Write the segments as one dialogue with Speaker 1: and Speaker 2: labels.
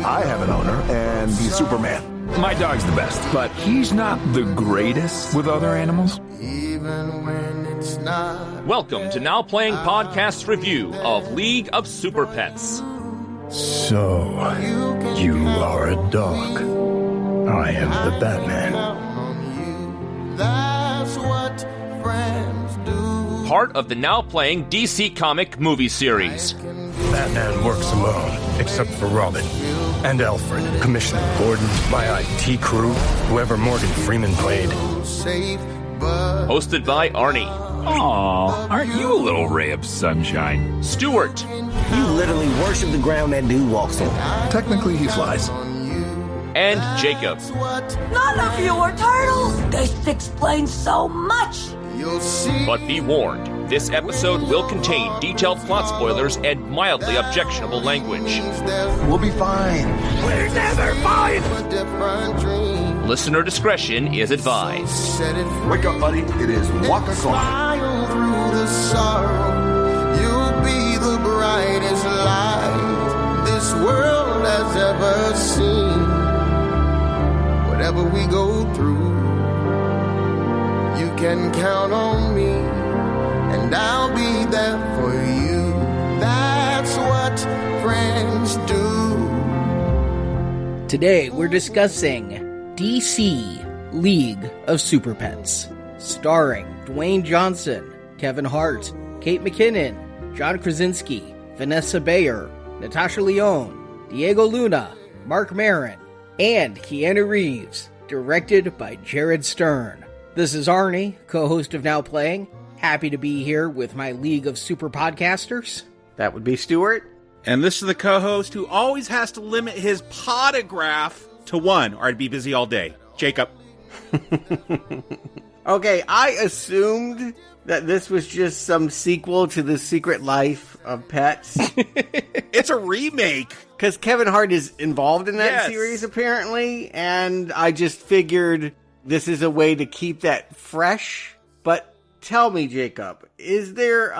Speaker 1: I have an owner, and he's Superman.
Speaker 2: My dog's the best, but he's not the greatest with other animals.
Speaker 3: Even when it's not.
Speaker 4: Welcome to Now Playing Podcast's review of League of Superpets.
Speaker 1: So, you are a dog. I am the Batman.
Speaker 3: That's what friends do.
Speaker 4: Part of the Now Playing DC comic movie series.
Speaker 1: Batman works alone, except for Robin and Alfred, Commissioner Gordon, my IT crew, whoever Morgan Freeman played.
Speaker 4: Hosted by Arnie.
Speaker 2: Aw, aren't you a little ray of sunshine?
Speaker 4: Stuart.
Speaker 5: You literally worship the ground that dude walks on.
Speaker 1: Technically, he flies.
Speaker 4: And Jakob.
Speaker 6: None of you are turtles! This explains so much!
Speaker 4: But be warned, this episode will contain detailed plot spoilers and mildly objectionable language.
Speaker 1: We'll be fine.
Speaker 2: We're never fine!
Speaker 4: Listener discretion is advised.
Speaker 1: Wake up, buddy. It is walk o'clock.
Speaker 3: Through the sorrow, you'll be the brightest light this world has ever seen. Whatever we go through, you can count on me, and I'll be there for you. That's what friends do.
Speaker 7: Today we're discussing DC League of Superpets, starring Dwayne Johnson, Kevin Hart, Kate McKinnon, John Krasinski, Vanessa Bayer, Natasha Lyonne, Diego Luna, Marc Maron, and Keanu Reeves, directed by Jared Stern. This is Arnie, co-host of Now Playing. Happy to be here with my League of Super Podcasters.
Speaker 5: That would be Stuart.
Speaker 8: And this is the co-host who always has to limit his podograph to one, or I'd be busy all day. Jakob.
Speaker 5: Okay, I assumed that this was just some sequel to The Secret Life of Pets.
Speaker 8: It's a remake.
Speaker 5: Because Kevin Hart is involved in that
Speaker 8: Yes.
Speaker 5: series, apparently, and I just figured this is a way to keep that fresh. But tell me, Jacob, is there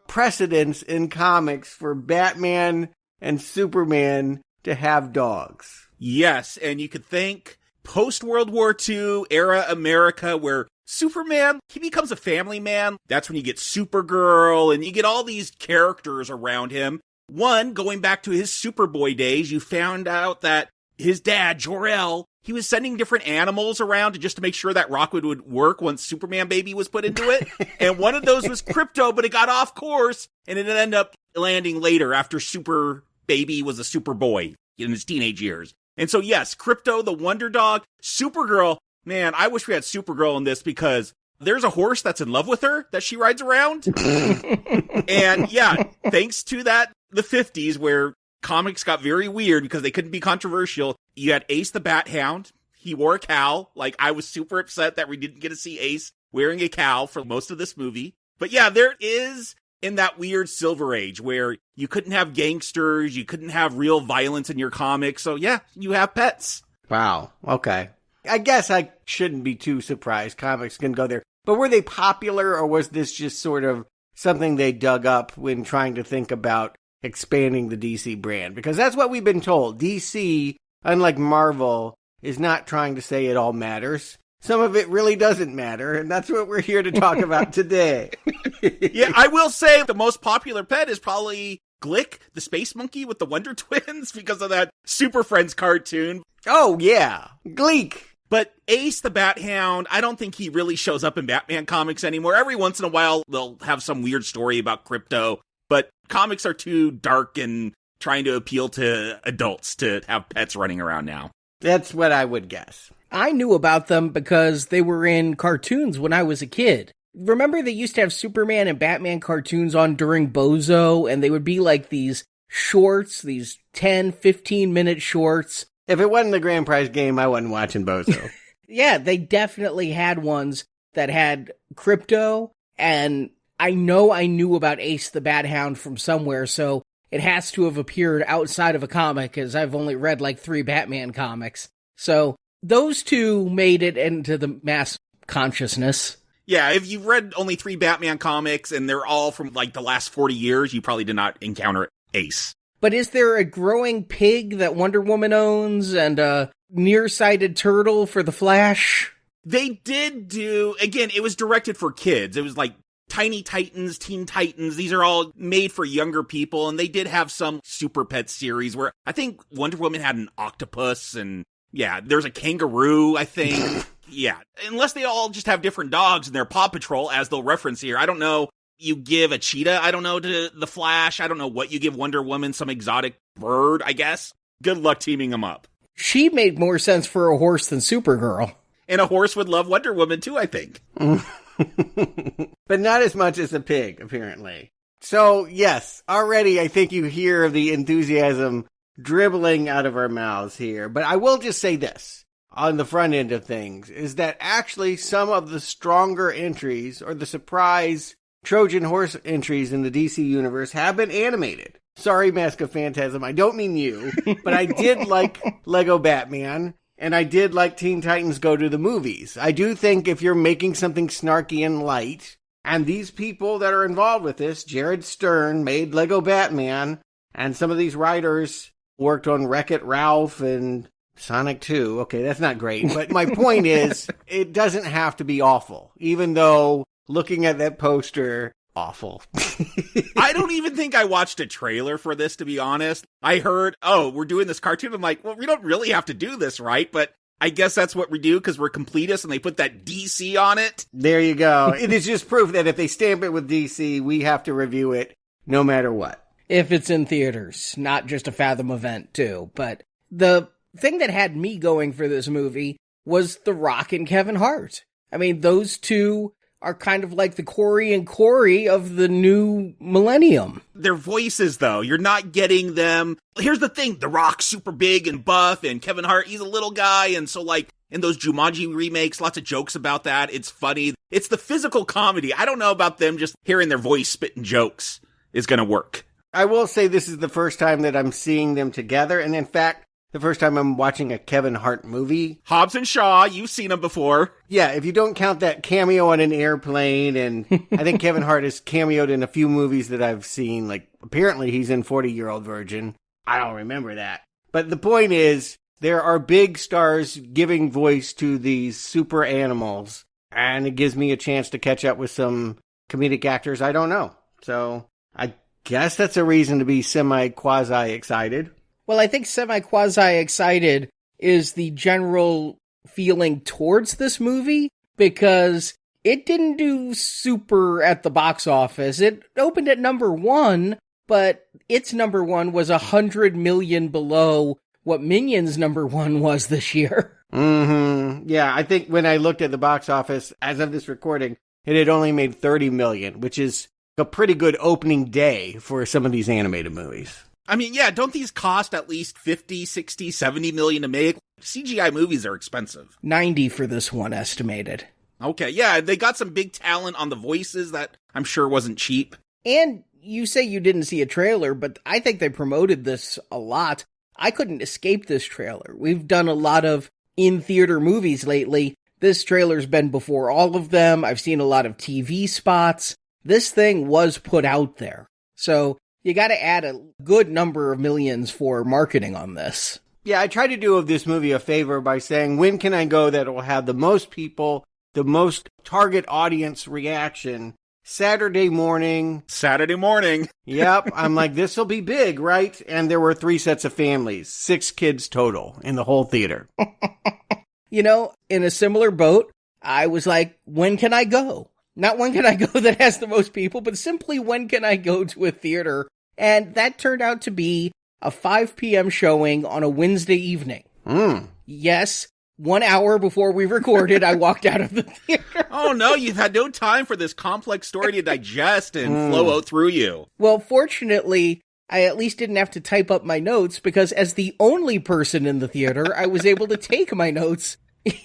Speaker 5: precedence in comics for Batman and Superman to have dogs?
Speaker 8: Yes, and you could think post-World War II era America where Superman, he becomes a family man. That's when you get Supergirl, and you get all these characters around him. One, going back to his Superboy days, you found out that his dad, Jor-El, he was sending different animals around just to make sure that Rockwood would work once Superman Baby was put into it. And one of those was Krypto, but it got off course, and it ended up landing later after Super Baby was a Superboy in his teenage years. And so, yes, Krypto, the Wonder Dog, Supergirl. Man, I wish we had Supergirl in this because there's a horse that's in love with her that she rides around. And yeah, thanks to that, the 50s where comics got very weird because they couldn't be controversial. You had Ace the Bat Hound. He wore a cowl. Like, I was super upset that we didn't get to see Ace wearing a cowl for most of this movie. But yeah, there is in that weird Silver Age where you couldn't have gangsters, you couldn't have real violence in your comics. So yeah, you have pets.
Speaker 5: Wow, okay. I guess I shouldn't be too surprised. Comics can go there. But were they popular, or was this just sort of something they dug up when trying to think about expanding the DC brand? Because that's what we've been told. DC, unlike Marvel, is not trying to say it all matters. Some of it really doesn't matter, and that's what we're here to talk about today.
Speaker 8: Yeah, I will say the most popular pet is probably Glick, the space monkey with the Wonder Twins, because of that Super Friends cartoon.
Speaker 5: Oh, yeah. Gleek.
Speaker 8: But Ace the Bat Hound, I don't think he really shows up in Batman comics anymore. Every once in a while, they'll have some weird story about Krypto, but comics are too dark and trying to appeal to adults to have pets running around now.
Speaker 5: That's what I would guess.
Speaker 7: I knew about them because they were in cartoons when I was a kid. Remember they used to have Superman and Batman cartoons on during Bozo, and they would be like these shorts, these 10, 15-minute shorts.
Speaker 5: If it wasn't the grand prize game, I wasn't watching Bozo.
Speaker 7: Yeah, they definitely had ones that had Krypto, and I know I knew about Ace the Bat Hound from somewhere, so it has to have appeared outside of a comic, as I've only read like 3 Batman comics. So those two made it into the mass consciousness.
Speaker 8: Yeah, if you've read only 3 Batman comics and they're all from like the last 40 years, you probably did not encounter Ace.
Speaker 7: But is there a growing pig that Wonder Woman owns and a nearsighted turtle for the Flash?
Speaker 8: They did do, again, it was directed for kids. It was like Tiny Titans, Teen Titans. These are all made for younger people. And they did have some Superpets series where I think Wonder Woman had an octopus and yeah, there's a kangaroo, I think. Yeah, unless they all just have different dogs in their Paw Patrol, as they'll reference here. I don't know. You give a cheetah, I don't know, to the Flash. I don't know what you give Wonder Woman, some exotic bird, I guess. Good luck teaming them up.
Speaker 7: She made more sense for a horse than Supergirl.
Speaker 8: And a horse would love Wonder Woman too, I think.
Speaker 5: But not as much as a pig, apparently. So, yes, already I think you hear the enthusiasm dribbling out of our mouths here. But I will just say this on the front end of things, is that actually some of the stronger entries or the surprise Trojan horse entries in the DC universe have been animated. Sorry, Mask of Phantasm, I don't mean you, but I did like Lego Batman, and I did like Teen Titans Go to the Movies. I do think if you're making something snarky and light, and these people that are involved with this, Jared Stern made Lego Batman, and some of these writers worked on Wreck-It Ralph and Sonic 2. Okay, that's not great, but my point is, it doesn't have to be awful, even though looking at that poster, awful.
Speaker 8: I don't even think I watched a trailer for this, to be honest. I heard, oh, we're doing this cartoon. I'm like, well, we don't really have to do this, right? But I guess that's what we do because we're completists and they put that DC on it.
Speaker 5: There you go. It is just proof that if they stamp it with DC, we have to review it no matter what.
Speaker 7: If it's in theaters, not just a Fathom event, too. But the thing that had me going for this movie was The Rock and Kevin Hart. I mean, those two are kind of like the Corey and Corey of the new millennium.
Speaker 8: Their voices, though, you're not getting them. Here's the thing, The Rock's super big and buff, and Kevin Hart, he's a little guy, and so, like, in those Jumanji remakes, lots of jokes about that. It's funny. It's the physical comedy. I don't know about them just hearing their voice spitting jokes is going to work.
Speaker 5: I will say this is the first time that I'm seeing them together, and in fact, the first time I'm watching a Kevin Hart movie.
Speaker 8: Hobbs and Shaw, you've seen them before.
Speaker 5: Yeah, if you don't count that cameo on an airplane, and I think Kevin Hart has cameoed in a few movies that I've seen, like apparently he's in 40-Year-Old Virgin. I don't remember that. But the point is, there are big stars giving voice to these super animals, and it gives me a chance to catch up with some comedic actors I don't know. So I guess that's a reason to be semi-quasi excited.
Speaker 7: Well, I think semi-quasi-excited is the general feeling towards this movie, because it didn't do super at the box office. It opened at number 1, but its number 1 was 100 million below what Minions number 1 was this year.
Speaker 5: Mm-hmm. Yeah, I think when I looked at the box office, as of this recording, it had only made 30 million, which is a pretty good opening day for some of these animated movies.
Speaker 8: I mean, yeah, don't these cost at least 50, 60, 70 million to make? CGI movies are expensive.
Speaker 7: 90 for this one estimated.
Speaker 8: Okay, yeah, they got some big talent on the voices that I'm sure wasn't cheap.
Speaker 7: And you say you didn't see a trailer, but I think they promoted this a lot. I couldn't escape this trailer. We've done a lot of in-theater movies lately. This trailer's been before all of them. I've seen a lot of TV spots. This thing was put out there. So you got to add a good number of millions for marketing on this.
Speaker 5: Yeah, I tried to do this movie a favor by saying, when can I go that will have the most people, the most target audience reaction? Saturday morning.
Speaker 8: Saturday morning.
Speaker 5: Yep. I'm like, this will be big, right? And there were 3 sets of families, 6 kids total in the whole theater.
Speaker 7: You know, in a similar boat, I was like, when can I go? Not when can I go that has the most people, but simply when can I go to a theater? And that turned out to be a 5 p.m. showing on a Wednesday evening. Yes, 1 hour before we recorded, I walked out of the theater.
Speaker 8: Oh no, you've had no time for this complex story to digest and flow out through you.
Speaker 7: Well, fortunately, I at least didn't have to type up my notes, because as the only person in the theater, I was able to take my notes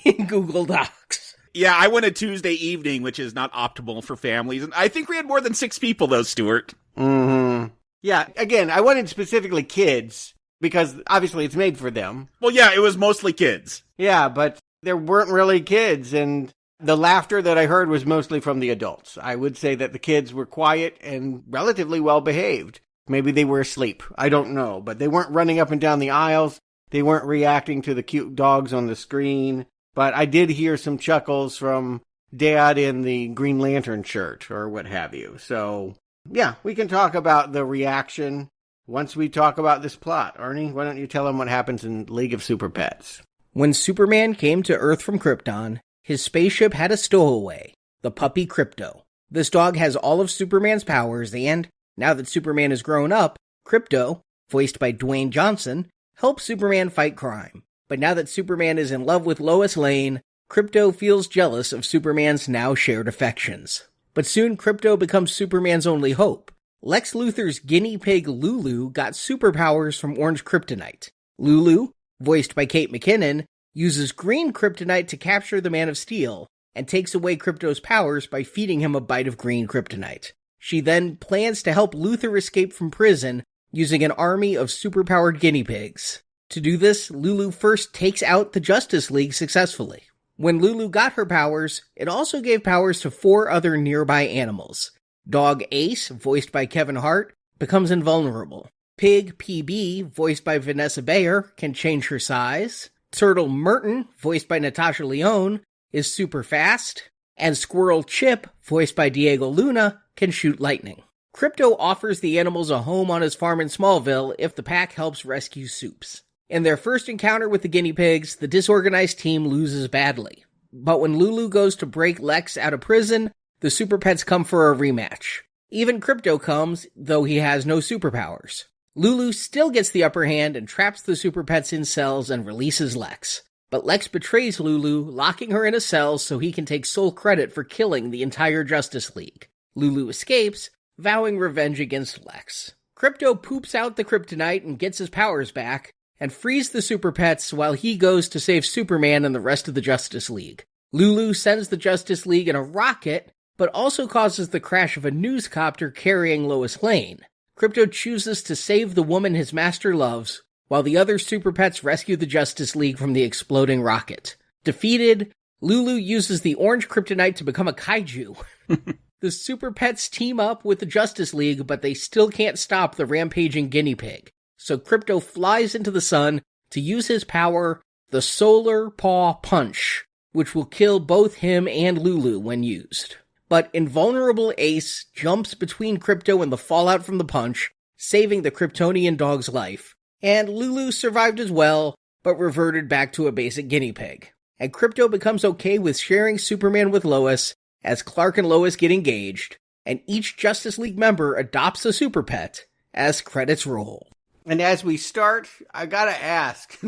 Speaker 7: in Google Docs.
Speaker 8: Yeah, I went a Tuesday evening, which is not optimal for families. And I think we had more than 6 people, though, Stuart.
Speaker 5: Mm-hmm. Yeah, again, I wanted specifically kids, because obviously it's made for them.
Speaker 8: Well, yeah, it was mostly kids.
Speaker 5: Yeah, but there weren't really kids, and the laughter that I heard was mostly from the adults. I would say that the kids were quiet and relatively well behaved. Maybe they were asleep. I don't know. But they weren't running up and down the aisles. They weren't reacting to the cute dogs on the screen. But I did hear some chuckles from Dad in the Green Lantern shirt or what have you. So, yeah, we can talk about the reaction once we talk about this plot. Arnie, why don't you tell them what happens in League of Super Pets?
Speaker 7: When Superman came to Earth from Krypton, his spaceship had a stowaway, the puppy Krypto. This dog has all of Superman's powers, and now that Superman has grown up, Krypto, voiced by Dwayne Johnson, helps Superman fight crime. But now that Superman is in love with Lois Lane, Krypto feels jealous of Superman's now shared affections. But soon Krypto becomes Superman's only hope. Lex Luthor's guinea pig Lulu got superpowers from orange kryptonite. Lulu, voiced by Kate McKinnon, uses green kryptonite to capture the Man of Steel, and takes away Krypto's powers by feeding him a bite of green kryptonite. She then plans to help Luthor escape from prison using an army of superpowered guinea pigs. To do this, Lulu first takes out the Justice League successfully. When Lulu got her powers, it also gave powers to 4 other nearby animals. Dog Ace, voiced by Kevin Hart, becomes invulnerable. Pig PB, voiced by Vanessa Bayer, can change her size. Turtle Merton, voiced by Natasha Lyonne, is super fast. And Squirrel Chip, voiced by Diego Luna, can shoot lightning. Krypto offers the animals a home on his farm in Smallville if the pack helps rescue Supes. In their first encounter with the guinea pigs, the disorganized team loses badly. But when Lulu goes to break Lex out of prison, the Superpets come for a rematch. Even Krypto comes, though he has no superpowers. Lulu still gets the upper hand and traps the Superpets in cells and releases Lex. But Lex betrays Lulu, locking her in a cell so he can take sole credit for killing the entire Justice League. Lulu escapes, vowing revenge against Lex. Krypto poops out the kryptonite and gets his powers back, and frees the Superpets while he goes to save Superman and the rest of the Justice League. Lulu sends the Justice League in a rocket, but also causes the crash of a newscopter carrying Lois Lane. Krypto chooses to save the woman his master loves, while the other Superpets rescue the Justice League from the exploding rocket. Defeated, Lulu uses the orange kryptonite to become a kaiju. The Superpets team up with the Justice League, but they still can't stop the rampaging guinea pig. So Krypto flies into the sun to use his power, the Solar Paw Punch, which will kill both him and Lulu when used. But invulnerable Ace jumps between Krypto and the fallout from the punch, saving the Kryptonian dog's life. And Lulu survived as well, but reverted back to a basic guinea pig. And Krypto becomes okay with sharing Superman with Lois, as Clark and Lois get engaged, and each Justice League member adopts a Superpet as credits roll.
Speaker 5: And as we start, I gotta ask,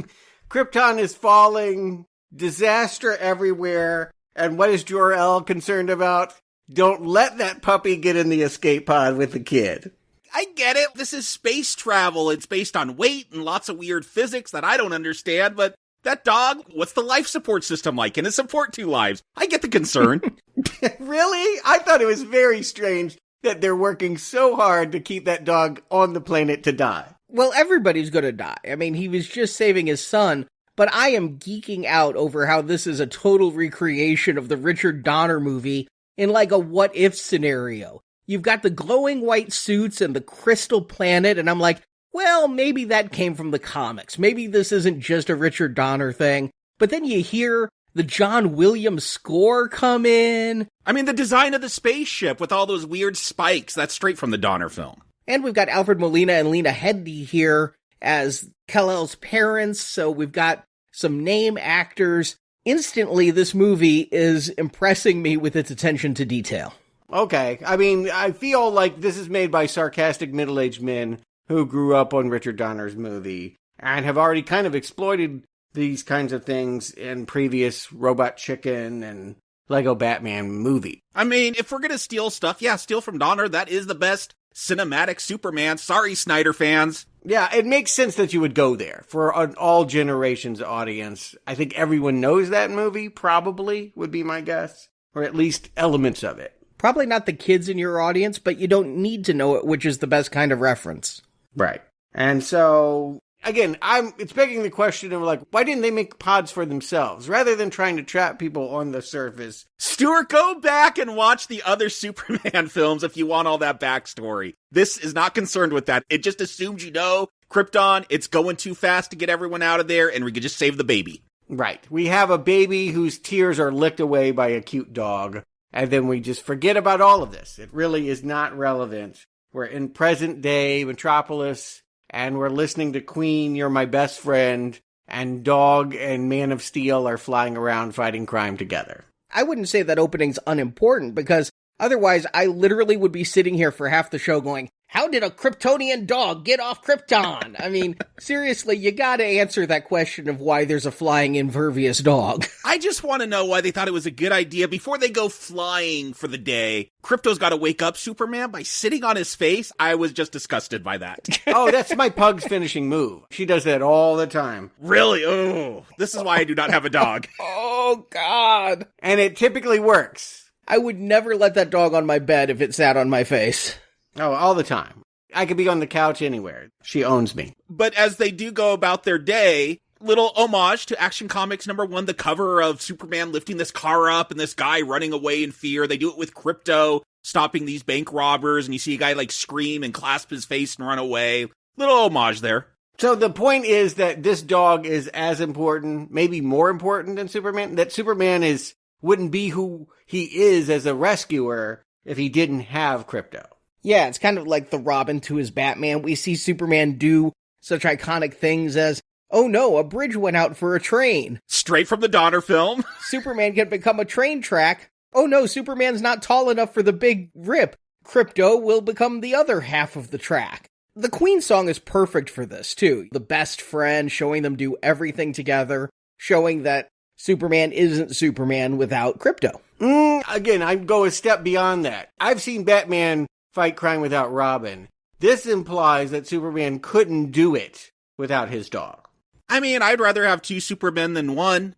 Speaker 5: Krypton is falling, disaster everywhere, and what is Jor-El concerned about? Don't let that puppy get in the escape pod with the kid.
Speaker 8: I get it. This is space travel. It's based on weight and lots of weird physics that I don't understand, but that dog, what's the life support system like? Can it support 2 lives? I get the concern.
Speaker 5: Really? I thought it was very strange that they're working so hard to keep that dog on the planet to die.
Speaker 7: Well, everybody's gonna die. I mean, he was just saving his son, but I am geeking out over how this is a total recreation of the Richard Donner movie in like a what-if scenario. You've got the glowing white suits and the crystal planet, and I'm like, well, maybe that came from the comics. Maybe this isn't just a Richard Donner thing. But then you hear the John Williams score come in.
Speaker 8: I mean, the design of the spaceship with all those weird spikes, that's straight from the Donner film.
Speaker 7: And we've got Alfred Molina and Lena Headey here as Kal-El's parents, so we've got some name actors. Instantly, this movie is impressing me with its attention to detail.
Speaker 5: Okay, I mean, I feel like this is made by sarcastic middle-aged men who grew up on Richard Donner's movie and have already kind of exploited these kinds of things in previous Robot Chicken and Lego Batman movie.
Speaker 8: I mean, if we're gonna steal stuff, yeah, steal from Donner. That is the best cinematic Superman. Sorry, Snyder fans.
Speaker 5: Yeah, it makes sense that you would go there for an all generations audience. I think everyone knows that movie, probably, would be my guess. Or at least elements of it.
Speaker 7: Probably not the kids in your audience, but you don't need to know it, which is the best kind of reference.
Speaker 5: Right. And so Again, it's begging the question of, like, why didn't they make pods for themselves rather than trying to trap people on the surface?
Speaker 8: Stuart, go back and watch the other Superman films if you want all that backstory. This is not concerned with that. It just assumes Krypton, it's going too fast to get everyone out of there, and we could just save the baby.
Speaker 5: Right. We have a baby whose tears are licked away by a cute dog, and then we just forget about all of this. It really is not relevant. We're in present day Metropolis, and we're listening to Queen, You're My Best Friend, and Dog and Man of Steel are flying around fighting crime together.
Speaker 7: I wouldn't say that opening's unimportant, because otherwise I literally would be sitting here for half the show going, how did a Kryptonian dog get off Krypton? I mean, seriously, you gotta answer that question of why there's a flying impervious dog.
Speaker 8: I just want to know why they thought it was a good idea before they go flying for the day. Krypto's got to wake up Superman by sitting on his face. I was just disgusted by that.
Speaker 5: Oh, that's my pug's finishing move. She does that all the time.
Speaker 8: Really? Oh, this is why I do not have a dog.
Speaker 7: Oh, God.
Speaker 5: And it typically works.
Speaker 7: I would never let that dog on my bed if it sat on my face.
Speaker 5: Oh, all the time. I could be on the couch anywhere. She owns me.
Speaker 8: But as they do go about their day, little homage to Action Comics #1, the cover of Superman lifting this car up and this guy running away in fear. They do it with Krypto stopping these bank robbers, and you see a guy like scream and clasp his face and run away. Little homage there.
Speaker 5: So the point is that this dog is as important, maybe more important than Superman, that Superman wouldn't be who he is as a rescuer if he didn't have Krypto.
Speaker 7: Yeah, it's kind of like the Robin to his Batman. We see Superman do such iconic things as, oh no, a bridge went out for a train.
Speaker 8: Straight from the Donner film.
Speaker 7: Superman can become a train track. Oh no, Superman's not tall enough for the big rip. Krypto will become the other half of the track. The Queen song is perfect for this, too. The best friend, showing them do everything together, showing that Superman isn't Superman without Krypto.
Speaker 5: Again, I'd go a step beyond that. I've seen Batman fight crime without Robin. This implies that Superman couldn't do it without his dog.
Speaker 8: I mean, I'd rather have two Supermen than one.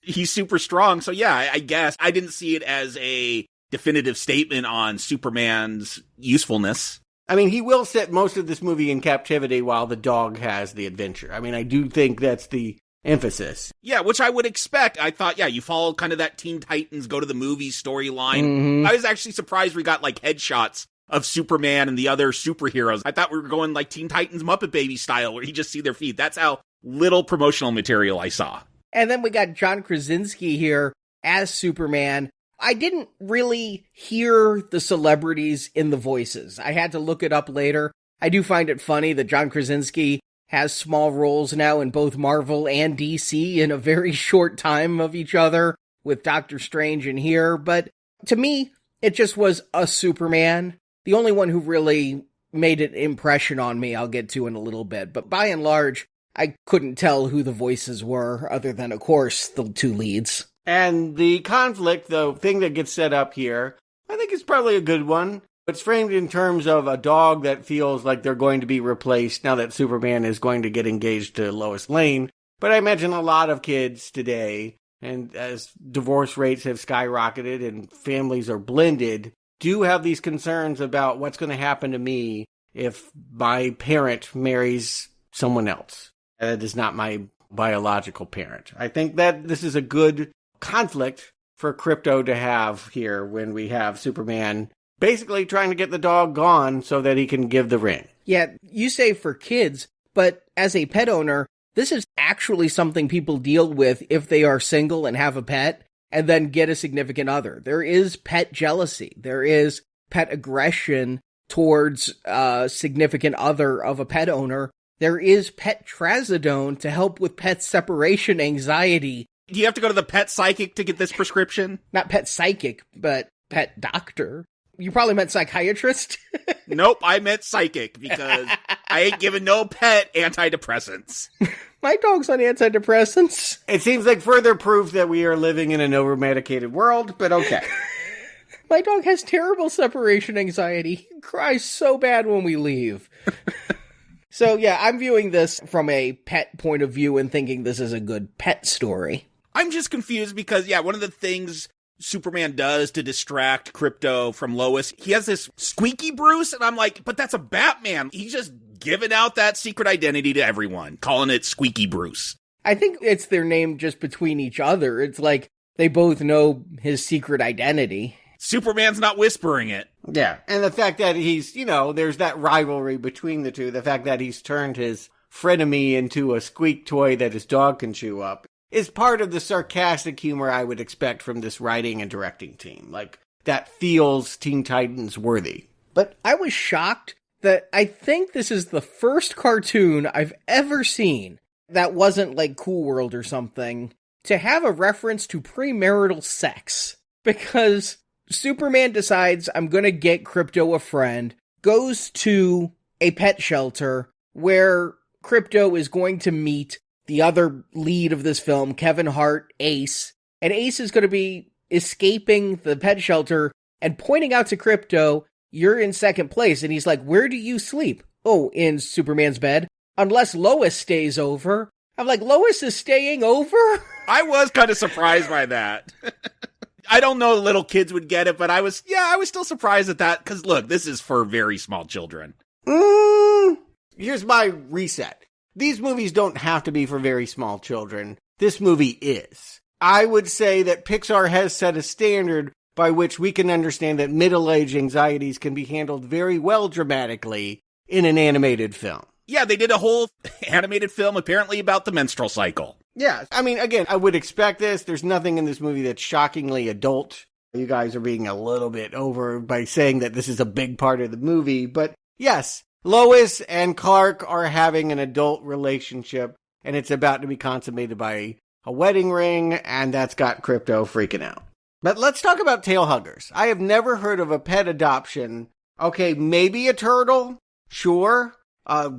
Speaker 8: He's super strong, so yeah, I guess. I didn't see it as a definitive statement on Superman's usefulness.
Speaker 5: I mean, he will set most of this movie in captivity while the dog has the adventure. I mean, I do think that's the emphasis.
Speaker 8: Yeah, which I would expect. I thought, yeah, you follow kind of that Teen Titans Go to the Movies storyline.
Speaker 5: Mm-hmm.
Speaker 8: I was actually surprised we got like headshots of Superman and the other superheroes. I thought we were going like Teen Titans Muppet Baby style, where you just see their feet. That's how little promotional material I saw.
Speaker 7: And then we got John Krasinski here as Superman. I didn't really hear the celebrities in the voices. I had to look it up later. I do find it funny that John Krasinski has small roles now in both Marvel and DC in a very short time of each other, with Doctor Strange in here. But to me, it just was a Superman. The only one who really made an impression on me, I'll get to in a little bit. But by and large, I couldn't tell who the voices were, other than, of course, the two leads.
Speaker 5: And the conflict, the thing that gets set up here, I think is probably a good one. It's framed in terms of a dog that feels like they're going to be replaced now that Superman is going to get engaged to Lois Lane. But I imagine a lot of kids today, and as divorce rates have skyrocketed and families are blended, do have these concerns about what's going to happen to me if my parent marries someone else. That is not my biological parent. I think that this is a good conflict for Krypto to have here when we have Superman basically trying to get the dog gone so that he can give the ring.
Speaker 7: Yeah, you say for kids, but as a pet owner, this is actually something people deal with if they are single and have a pet and then get a significant other. There is pet jealousy. There is pet aggression towards a significant other of a pet owner. There is pet trazodone to help with pet separation anxiety.
Speaker 8: Do you have to go to the pet psychic to get this prescription?
Speaker 7: Not pet psychic, but pet doctor. You probably meant psychiatrist.
Speaker 8: Nope, I meant psychic, because I ain't giving no pet antidepressants.
Speaker 7: My dog's on antidepressants.
Speaker 5: It seems like further proof that we are living in an over-medicated world, but okay.
Speaker 7: My dog has terrible separation anxiety. He cries so bad when we leave. So yeah, I'm viewing this from a pet point of view and thinking this is a good pet story.
Speaker 8: I'm just confused because, yeah, one of the things Superman does to distract Krypto from Lois, he has this squeaky Bruce, and I'm like, but that's a Batman. He just giving out that secret identity to everyone, calling it Squeaky Bruce.
Speaker 7: I think it's their name just between each other. It's like they both know his secret identity.
Speaker 8: Superman's not whispering it.
Speaker 5: Yeah, and the fact that he's, there's that rivalry between the two, the fact that he's turned his frenemy into a squeak toy that his dog can chew up, is part of the sarcastic humor I would expect from this writing and directing team. Like, that feels Teen Titans worthy.
Speaker 7: But I was shocked that I think this is the first cartoon I've ever seen that wasn't like Cool World or something to have a reference to premarital sex. Because Superman decides, I'm going to get Krypto a friend, goes to a pet shelter where Krypto is going to meet the other lead of this film, Kevin Hart, Ace. And Ace is going to be escaping the pet shelter and pointing out to Krypto, you're in second place. And he's like, where do you sleep? Oh, in Superman's bed. Unless Lois stays over. I'm like, Lois is staying over?
Speaker 8: I was kind of surprised by that. I don't know little kids would get it, but I was still surprised at that. Because look, this is for very small children.
Speaker 5: Here's my reset. These movies don't have to be for very small children. This movie is. I would say that Pixar has set a standard by which we can understand that middle-age anxieties can be handled very well dramatically in an animated film.
Speaker 8: Yeah, they did a whole animated film apparently about the menstrual cycle.
Speaker 5: Yeah, I mean, again, I would expect this. There's nothing in this movie that's shockingly adult. You guys are being a little bit over by saying that this is a big part of the movie. But yes, Lois and Clark are having an adult relationship, and it's about to be consummated by a wedding ring, and that's got Krypto freaking out. But let's talk about tail huggers. I have never heard of a pet adoption. Okay, maybe a turtle? Sure.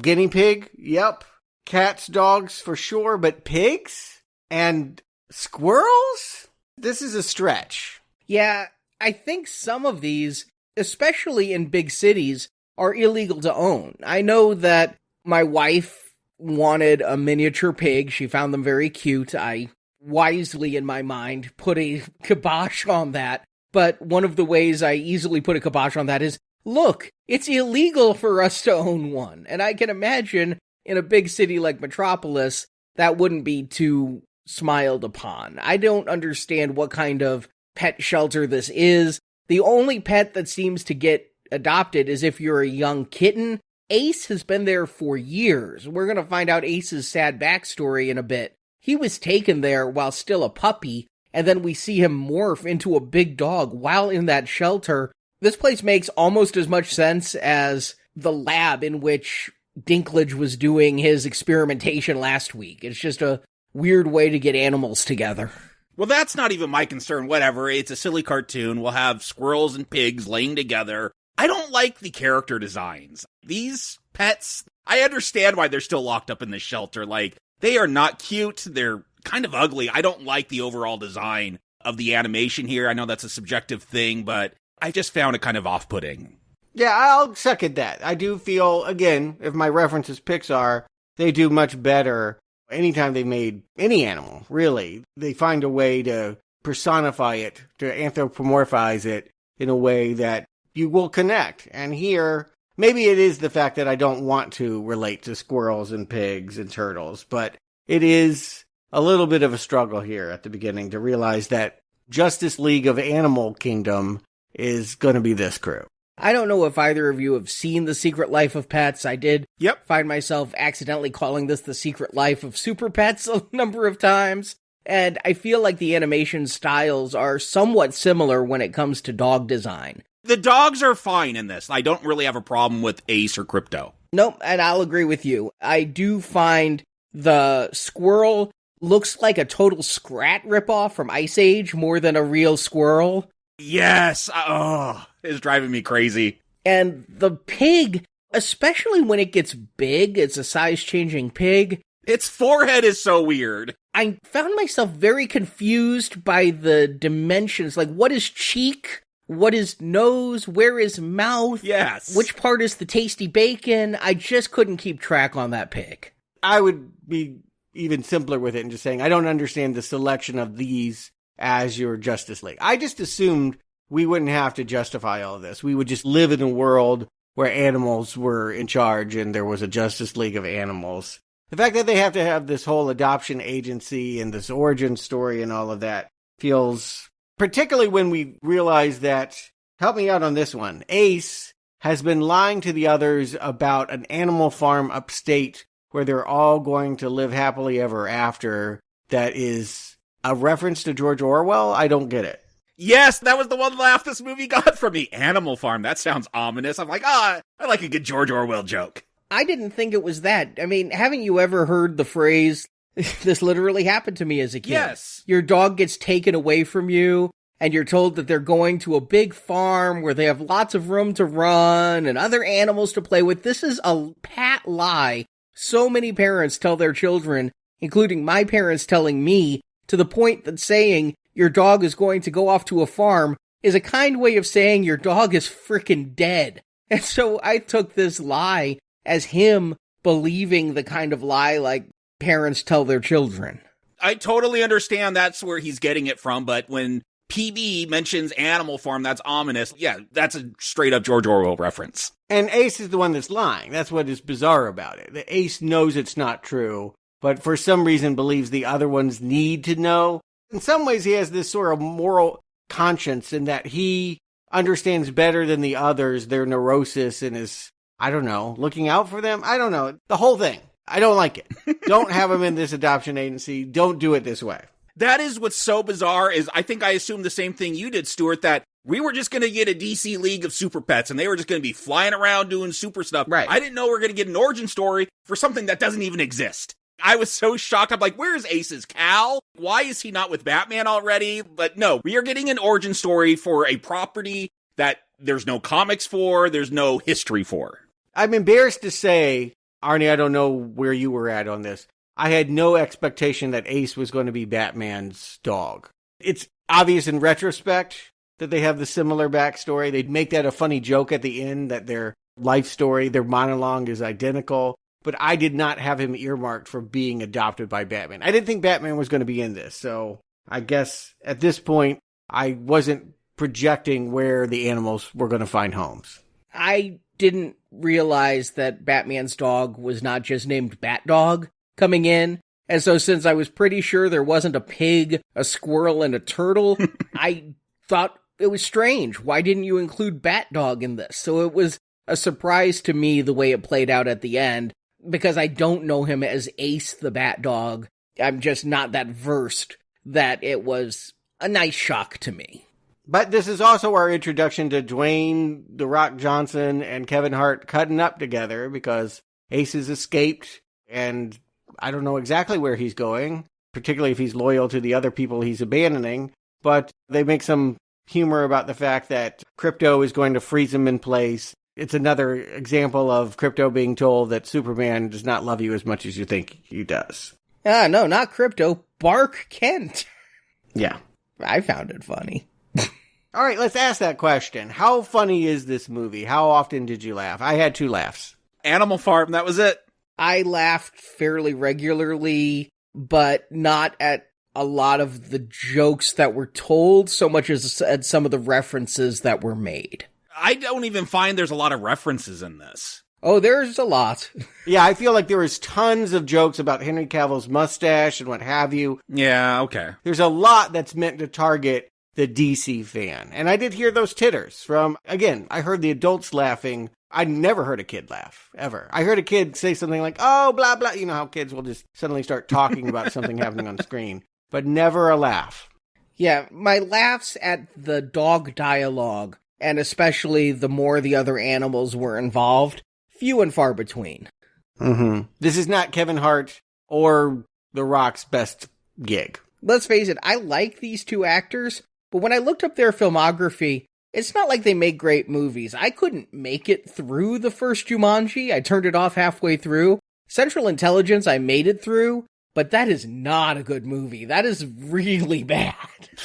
Speaker 5: Guinea pig? Yep. Cats, dogs, for sure. But pigs? And squirrels? This is a stretch.
Speaker 7: Yeah, I think some of these, especially in big cities, are illegal to own. I know that my wife wanted a miniature pig. She found them very cute. I wisely, in my mind, put a kibosh on that. But one of the ways I easily put a kibosh on that is, look, it's illegal for us to own one. And I can imagine in a big city like Metropolis, that wouldn't be too smiled upon. I don't understand what kind of pet shelter this is. The only pet that seems to get adopted is if you're a young kitten. Ace has been there for years. We're going to find out Ace's sad backstory in a bit. He was taken there while still a puppy, and then we see him morph into a big dog while in that shelter. This place makes almost as much sense as the lab in which Dinklage was doing his experimentation last week. It's just a weird way to get animals together.
Speaker 8: Well, that's not even my concern. Whatever. It's a silly cartoon. We'll have squirrels and pigs laying together. I don't like the character designs. These pets, I understand why they're still locked up in the shelter. Like, they are not cute. They're kind of ugly. I don't like the overall design of the animation here. I know that's a subjective thing, but I just found it kind of off-putting.
Speaker 5: Yeah, I'll second that. I do feel, again, if my reference is Pixar, they do much better anytime they made any animal, really. They find a way to personify it, to anthropomorphize it in a way that you will connect. And here, maybe it is the fact that I don't want to relate to squirrels and pigs and turtles, but it is a little bit of a struggle here at the beginning to realize that Justice League of Animal Kingdom is going to be this crew.
Speaker 7: I don't know if either of you have seen The Secret Life of Pets. I did find myself accidentally calling this The Secret Life of Superpets a number of times. And I feel like the animation styles are somewhat similar when it comes to dog design.
Speaker 8: The dogs are fine in this. I don't really have a problem with Ace or Krypto.
Speaker 7: Nope, and I'll agree with you. I do find the squirrel looks like a total Scrat ripoff from Ice Age more than a real squirrel.
Speaker 8: Yes! Oh, it's driving me crazy.
Speaker 7: And the pig, especially when it gets big, it's a size-changing pig.
Speaker 8: Its forehead is so weird.
Speaker 7: I found myself very confused by the dimensions. Like, what is cheek? What is nose? Where is mouth?
Speaker 8: Yes.
Speaker 7: Which part is the tasty bacon? I just couldn't keep track on that pig.
Speaker 5: I would be even simpler with it and just saying, I don't understand the selection of these as your Justice League. I just assumed we wouldn't have to justify all of this. We would just live in a world where animals were in charge and there was a Justice League of Animals. The fact that they have to have this whole adoption agency and this origin story and all of that feels, particularly when we realize that, help me out on this one, Ace has been lying to the others about an animal farm upstate where they're all going to live happily ever after. That is a reference to George Orwell? I don't get it.
Speaker 8: Yes, that was the one laugh this movie got from me. Animal Farm, that sounds ominous. I'm like, I like a good George Orwell joke.
Speaker 7: I didn't think it was that. I mean, haven't you ever heard the phrase, this literally happened to me as a kid?
Speaker 8: Yes.
Speaker 7: Your dog gets taken away from you, and you're told that they're going to a big farm where they have lots of room to run and other animals to play with. This is a pat lie. So many parents tell their children, including my parents telling me, to the point that saying your dog is going to go off to a farm is a kind way of saying your dog is frickin' dead. And so I took this lie as him believing the kind of lie like parents tell their children.
Speaker 8: I totally understand that's where he's getting it from, but when PB mentions Animal Farm, that's ominous. Yeah, that's a straight-up George Orwell reference.
Speaker 5: And Ace is the one that's lying. That's what is bizarre about it. The Ace knows it's not true, but for some reason believes the other ones need to know. In some ways, he has this sort of moral conscience in that he understands better than the others their neurosis and is, I don't know, looking out for them. I don't know. The whole thing. I don't like it. Don't have him in this adoption agency. Don't do it this way.
Speaker 8: That is what's so bizarre is I think I assumed the same thing you did, Stuart, that we were just going to get a DC League of Super Pets and they were just going to be flying around doing super stuff.
Speaker 5: Right.
Speaker 8: I didn't know we were going to get an origin story for something that doesn't even exist. I was so shocked. I'm like, where's Ace's Cal? Why is he not with Batman already? But no, we are getting an origin story for a property that there's no comics for, there's no history for.
Speaker 5: I'm embarrassed to say, Arnie, I don't know where you were at on this. I had no expectation that Ace was going to be Batman's dog. It's obvious in retrospect that they have the similar backstory. They'd make that a funny joke at the end that their life story, their monologue is identical. But I did not have him earmarked for being adopted by Batman. I didn't think Batman was going to be in this. So I guess at this point, I wasn't projecting where the animals were going to find homes.
Speaker 7: I didn't realize that Batman's dog was not just named Bat Dog coming in. And so since I was pretty sure there wasn't a pig, a squirrel, and a turtle, I thought it was strange. Why didn't you include Bat Dog in this? So it was a surprise to me the way it played out at the end, because I don't know him as Ace the Bat Dog. I'm just not that versed that it was a nice shock to me.
Speaker 5: But this is also our introduction to Dwayne "The Rock" Johnson and Kevin Hart cutting up together because Ace has escaped and I don't know exactly where he's going, particularly if he's loyal to the other people he's abandoning. But they make some humor about the fact that Krypto is going to freeze him in place. It's another example of Krypto being told that Superman does not love you as much as you think he does.
Speaker 7: No, not Krypto. Bark Kent.
Speaker 5: Yeah.
Speaker 7: I found it funny.
Speaker 5: All right, let's ask that question. How funny is this movie? How often did you laugh? I had 2 laughs.
Speaker 8: Animal Farm, that was it.
Speaker 7: I laughed fairly regularly, but not at a lot of the jokes that were told so much as at some of the references that were made.
Speaker 8: I don't even find there's a lot of references in this.
Speaker 7: Oh, there's a lot.
Speaker 5: Yeah, I feel like there was tons of jokes about Henry Cavill's mustache and what have you.
Speaker 8: Yeah, okay.
Speaker 5: There's a lot that's meant to target the DC fan. And I did hear those titters from, again, I heard the adults laughing. I never heard a kid laugh, ever. I heard a kid say something like, oh, blah, blah. You know how kids will just suddenly start talking about something happening on screen. But never a laugh.
Speaker 7: Yeah, my laughs at the dog dialogue, and especially the more the other animals were involved, few and far between.
Speaker 5: Mm-hmm. This is not Kevin Hart or The Rock's best gig.
Speaker 7: Let's face it, I like these 2 actors, but when I looked up their filmography, it's not like they make great movies. I couldn't make it through the first Jumanji. I turned it off halfway through. Central Intelligence, I made it through, but that is not a good movie. That is really bad.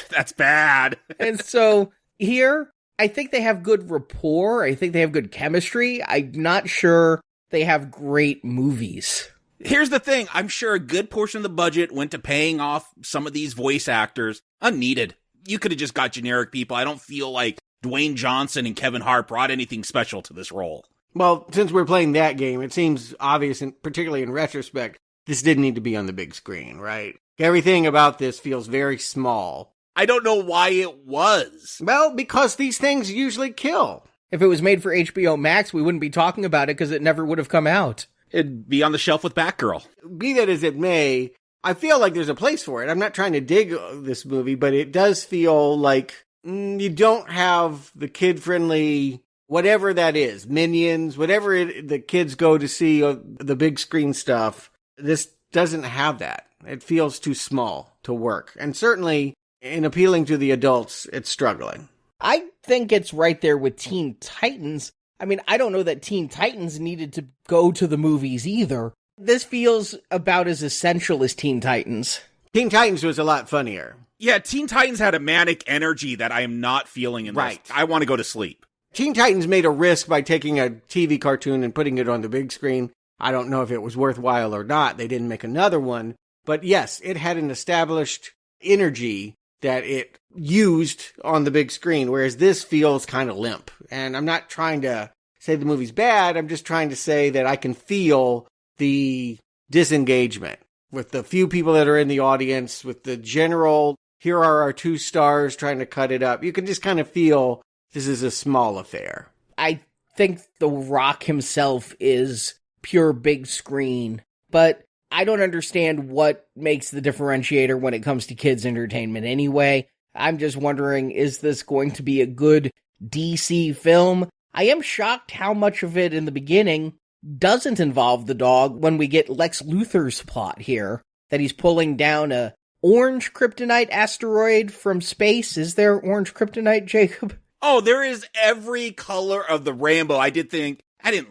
Speaker 8: That's bad.
Speaker 7: And so here, I think they have good rapport. I think they have good chemistry. I'm not sure they have great movies.
Speaker 8: Here's the thing. I'm sure a good portion of the budget went to paying off some of these voice actors. Unneeded. You could have just got generic people. I don't feel like Dwayne Johnson and Kevin Hart brought anything special to this role.
Speaker 5: Well, since we're playing that game, it seems obvious, and particularly in retrospect, this didn't need to be on the big screen, right? Everything about this feels very small.
Speaker 8: I don't know why it was.
Speaker 5: Well, because these things usually kill.
Speaker 7: If it was made for HBO Max, we wouldn't be talking about it because it never would have come out.
Speaker 8: It'd be on the shelf with Batgirl.
Speaker 5: Be that as it may, I feel like there's a place for it. I'm not trying to dig this movie, but it does feel like you don't have the kid-friendly, whatever that is, Minions, whatever the kids go to see, the big screen stuff. This doesn't have that. It feels too small to work. And certainly, in appealing to the adults, it's struggling.
Speaker 7: I think it's right there with Teen Titans. I mean, I don't know that Teen Titans needed to go to the movies either. This feels about as essential as Teen Titans.
Speaker 5: Teen Titans was a lot funnier.
Speaker 8: Yeah, Teen Titans had a manic energy that I am not feeling in this. I want to go to sleep.
Speaker 5: Teen Titans made a risk by taking a TV cartoon and putting it on the big screen. I don't know if it was worthwhile or not. They didn't make another one. But yes, it had an established energy that it used on the big screen, whereas this feels kind of limp. And I'm not trying to say the movie's bad. I'm just trying to say that I can feel the disengagement with the few people that are in the audience, with the general, here are our two stars trying to cut it up. You can just kind of feel this is a small affair.
Speaker 7: I think The Rock himself is pure big screen, but I don't understand what makes the differentiator when it comes to kids' entertainment anyway. I'm just wondering, is this going to be a good DC film? I am shocked how much of it in the beginning doesn't involve the dog when we get Lex Luthor's plot here, that he's pulling down a orange kryptonite asteroid from space. Is there orange kryptonite, Jacob?
Speaker 8: Oh, there is every color of the rainbow. I didn't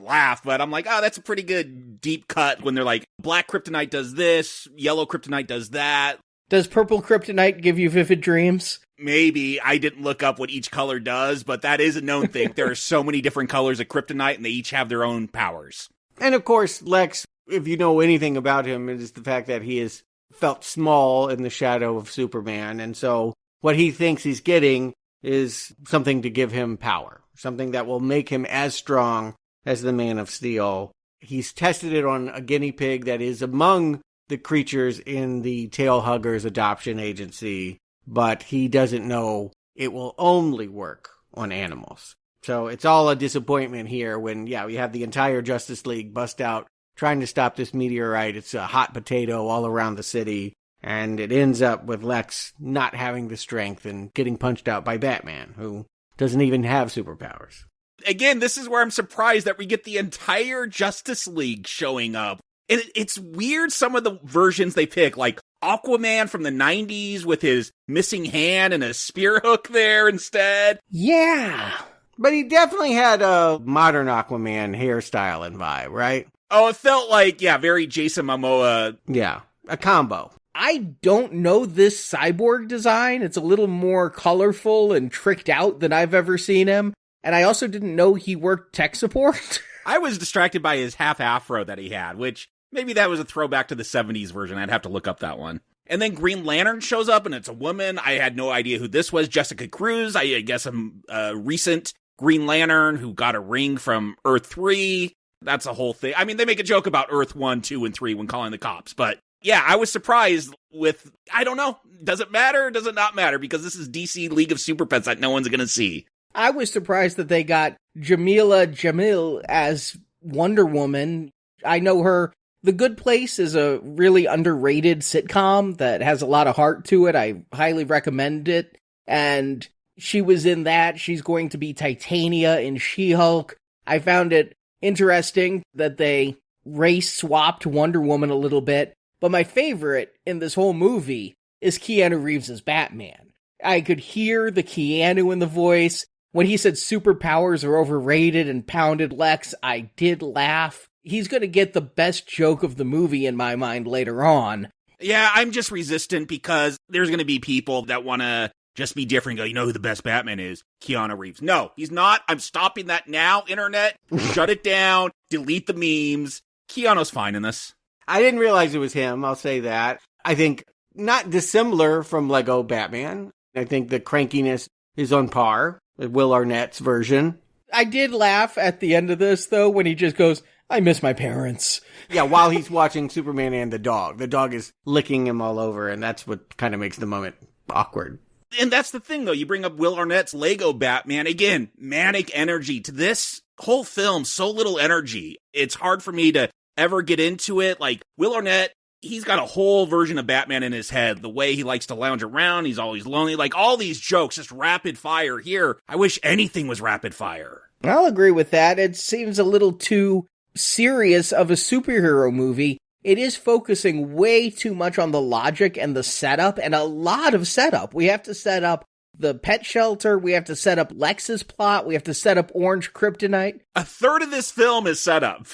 Speaker 8: laugh, but I'm like, oh, that's a pretty good deep cut when they're like, black kryptonite does this, yellow kryptonite does that.
Speaker 7: Does purple kryptonite give you vivid dreams?
Speaker 8: Maybe. I didn't look up what each color does, but that is a known thing. There are so many different colors of kryptonite, and they each have their own powers.
Speaker 5: And of course, Lex, if you know anything about him, it is the fact that he is felt small in the shadow of Superman, and so what he thinks he's getting is something to give him power, something that will make him as strong as the Man of Steel. He's tested it on a guinea pig that is among the creatures in the Tailhuggers adoption agency, but he doesn't know it will only work on animals. So it's all a disappointment here when, we have the entire Justice League bust out trying to stop this meteorite. It's a hot potato all around the city, and it ends up with Lex not having the strength and getting punched out by Batman, who doesn't even have superpowers.
Speaker 8: Again, this is where I'm surprised that we get the entire Justice League showing up. And it's weird some of the versions they pick, like Aquaman from the 90s with his missing hand and a spear hook there instead.
Speaker 7: Yeah.
Speaker 5: But he definitely had a modern Aquaman hairstyle and vibe, right?
Speaker 8: Oh, it felt like, very Jason Momoa.
Speaker 5: Yeah, a combo.
Speaker 7: I don't know this cyborg design. It's a little more colorful and tricked out than I've ever seen him. And I also didn't know he worked tech support. I
Speaker 8: was distracted by his half afro that he had, which maybe that was a throwback to the 70s version. I'd have to look up that one. And then Green Lantern shows up, and it's a woman. I had no idea who this was. Jessica Cruz, I guess a recent Green Lantern who got a ring from Earth 3. That's a whole thing. I mean, they make a joke about Earth 1, 2, and 3 when calling the cops. But I was surprised with, I don't know, does it matter or does it not matter? Because this is DC League of Superpets that no one's going to see.
Speaker 7: I was surprised that they got Jamila Jamil as Wonder Woman. I know her. The Good Place is a really underrated sitcom that has a lot of heart to it. I highly recommend it. And she was in that. She's going to be Titania in She-Hulk. I found it interesting that they race swapped Wonder Woman a little bit. But my favorite in this whole movie is Keanu Reeves' Batman. I could hear the Keanu in the voice. When he said superpowers are overrated and pounded Lex, I did laugh. He's going to get the best joke of the movie in my mind later on.
Speaker 8: Yeah, I'm just resistant because there's going to be people that want to just be different and go, you know who the best Batman is? Keanu Reeves. No, he's not. I'm stopping that now, internet. Shut it down. Delete the memes. Keanu's fine in this.
Speaker 5: I didn't realize it was him, I'll say that. I think not dissimilar from Lego Batman. I think the crankiness is on par with Will Arnett's version.
Speaker 7: I did laugh at the end of this, though, when he just goes, I miss my parents.
Speaker 5: Yeah, while he's watching Superman and the dog. The dog is licking him all over, and that's what kind of makes the moment awkward.
Speaker 8: And that's the thing, though. You bring up Will Arnett's Lego Batman. Again, manic energy. To this whole film, so little energy. It's hard for me to ever get into it. Like, Will Arnett, he's got a whole version of Batman in his head. The way he likes to lounge around, he's always lonely. Like, all these jokes, just rapid fire here. I wish anything was rapid fire.
Speaker 7: I'll agree with that. It seems a little too serious of a superhero movie. It is focusing way too much on the logic and the setup, and a lot of setup. We have to set up the pet shelter, we have to set up Lex's plot, we have to set up orange kryptonite.
Speaker 8: A third of this film is set up.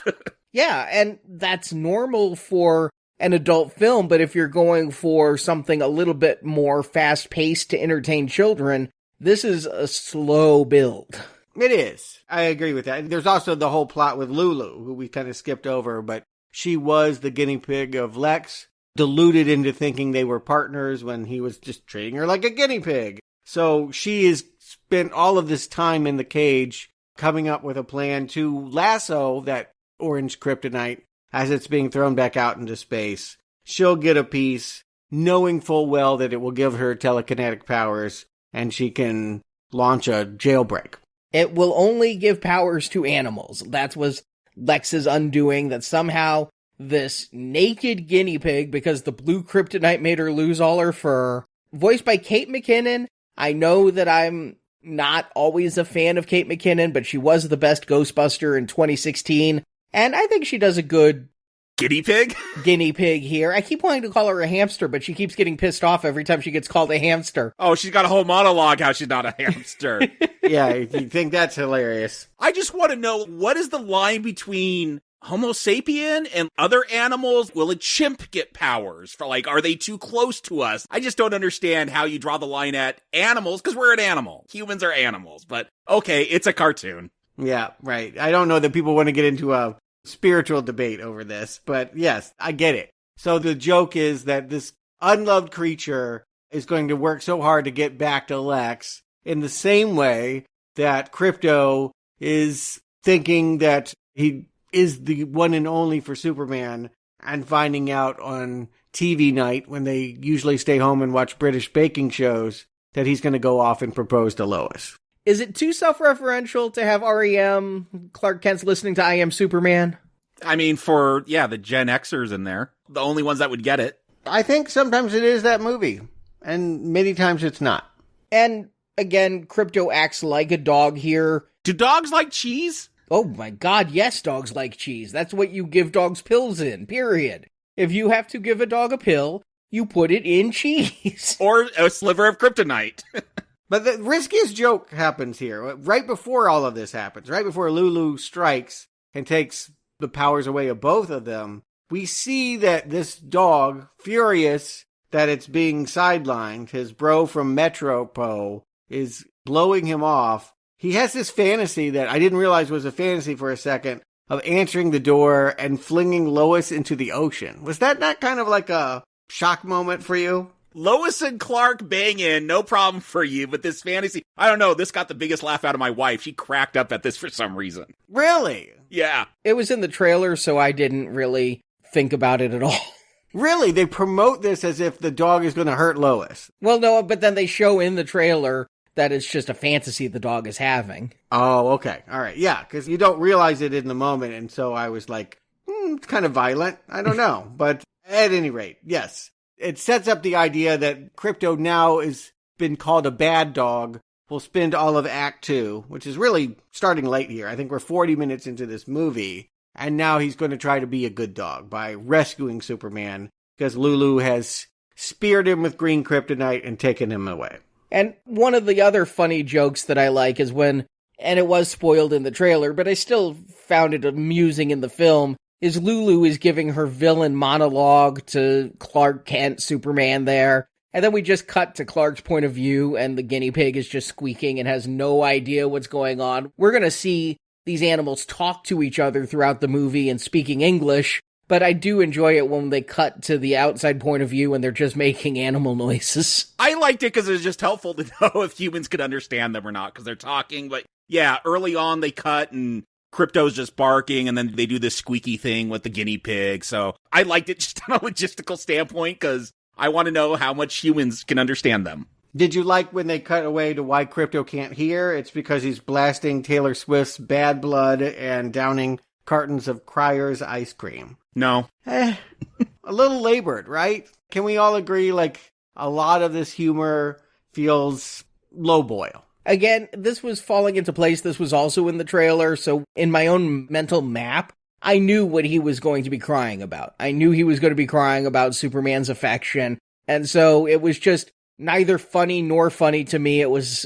Speaker 7: Yeah, and that's normal for an adult film, but if you're going for something a little bit more fast-paced to entertain children, this is a slow build.
Speaker 5: It is. I agree with that. There's also the whole plot with Lulu, who we kind of skipped over, but she was the guinea pig of Lex, deluded into thinking they were partners when he was just treating her like a guinea pig. So she has spent all of this time in the cage coming up with a plan to lasso that orange kryptonite as it's being thrown back out into space. She'll get a piece, knowing full well that it will give her telekinetic powers, and she can launch a jailbreak.
Speaker 7: It will only give powers to animals. That was Lex's undoing, that somehow this naked guinea pig, because the blue kryptonite made her lose all her fur, voiced by Kate McKinnon. I know that I'm not always a fan of Kate McKinnon, but she was the best Ghostbuster in 2016, and I think she does a good
Speaker 8: guinea pig
Speaker 7: here. I keep wanting to call her a hamster, but she keeps getting pissed off every time she gets called a hamster.
Speaker 8: Oh, she's got a whole monologue how she's not a hamster.
Speaker 5: Yeah, you think that's hilarious.
Speaker 8: I just want to know, what is the line between Homo sapien and other animals? Will a chimp get powers? For like, are they too close to us? I just don't understand how you draw the line at animals, because we're an animal. Humans are animals, but okay, it's a cartoon.
Speaker 5: Yeah, right. I don't know that people want to get into a spiritual debate over this, but yes, I get it. So the joke is that this unloved creature is going to work so hard to get back to Lex in the same way that Krypto is thinking that he is the one and only for Superman, and finding out on TV night when they usually stay home and watch British baking shows that he's going to go off and propose to Lois.
Speaker 7: Is it too self-referential to have REM, Clark Kent's listening to I Am Superman?
Speaker 8: I mean, the Gen Xers in there, the only ones that would get it.
Speaker 5: I think sometimes it is that movie, and many times it's not.
Speaker 7: And again, Krypto acts like a dog here.
Speaker 8: Do dogs like cheese?
Speaker 7: Oh my god, yes, dogs like cheese. That's what you give dogs pills in, period. If you have to give a dog a pill, you put it in cheese.
Speaker 8: Or a sliver of kryptonite.
Speaker 5: But the riskiest joke happens here, right before all of this happens, right before Lulu strikes and takes the powers away of both of them. We see that this dog, furious that it's being sidelined, his bro from Metropo is blowing him off. He has this fantasy that I didn't realize was a fantasy for a second of answering the door and flinging Lois into the ocean. Was that not kind of like a shock moment for you?
Speaker 8: Lois and Clark banging, no problem for you, but this fantasy, I don't know, this got the biggest laugh out of my wife. She cracked up at this for some reason.
Speaker 5: Really?
Speaker 8: Yeah.
Speaker 7: It was in the trailer, so I didn't really think about it at all.
Speaker 5: Really? They promote this as if the dog is going to hurt Lois.
Speaker 7: Well, no, but then they show in the trailer that it's just a fantasy the dog is having.
Speaker 5: Oh, okay. All right. Yeah, because you don't realize it in the moment, and so I was like, it's kind of violent. I don't know. But at any rate, yes. It sets up the idea that Krypto now has been called a bad dog. We'll spend all of Act 2, which is really starting late here. I think we're 40 minutes into this movie. And now he's going to try to be a good dog by rescuing Superman because Lulu has speared him with green kryptonite and taken him away.
Speaker 7: And one of the other funny jokes that I like is when, and it was spoiled in the trailer, but I still found it amusing in the film, is Lulu is giving her villain monologue to Clark Kent, Superman there. And then we just cut to Clark's point of view and the guinea pig is just squeaking and has no idea what's going on. We're going to see these animals talk to each other throughout the movie and speaking English, but I do enjoy it when they cut to the outside point of view and they're just making animal noises.
Speaker 8: I liked it because it was just helpful to know if humans could understand them or not because they're talking, but Yeah, early on they cut and Krypto's just barking, and then they do this squeaky thing with the guinea pig. So I liked it just on a logistical standpoint because I want to know how much humans can understand them.
Speaker 5: Did you like when they cut away to why Krypto can't hear? It's because he's blasting Taylor Swift's Bad Blood and downing cartons of Cryer's ice cream.
Speaker 8: No.
Speaker 5: A little labored, right? Can we all agree, like, a lot of this humor feels low boil?
Speaker 7: Again, this was falling into place. This was also in the trailer, so in my own mental map, I knew what he was going to be crying about. I knew he was going to be crying about Superman's affection, and so it was just neither funny nor funny to me. It was,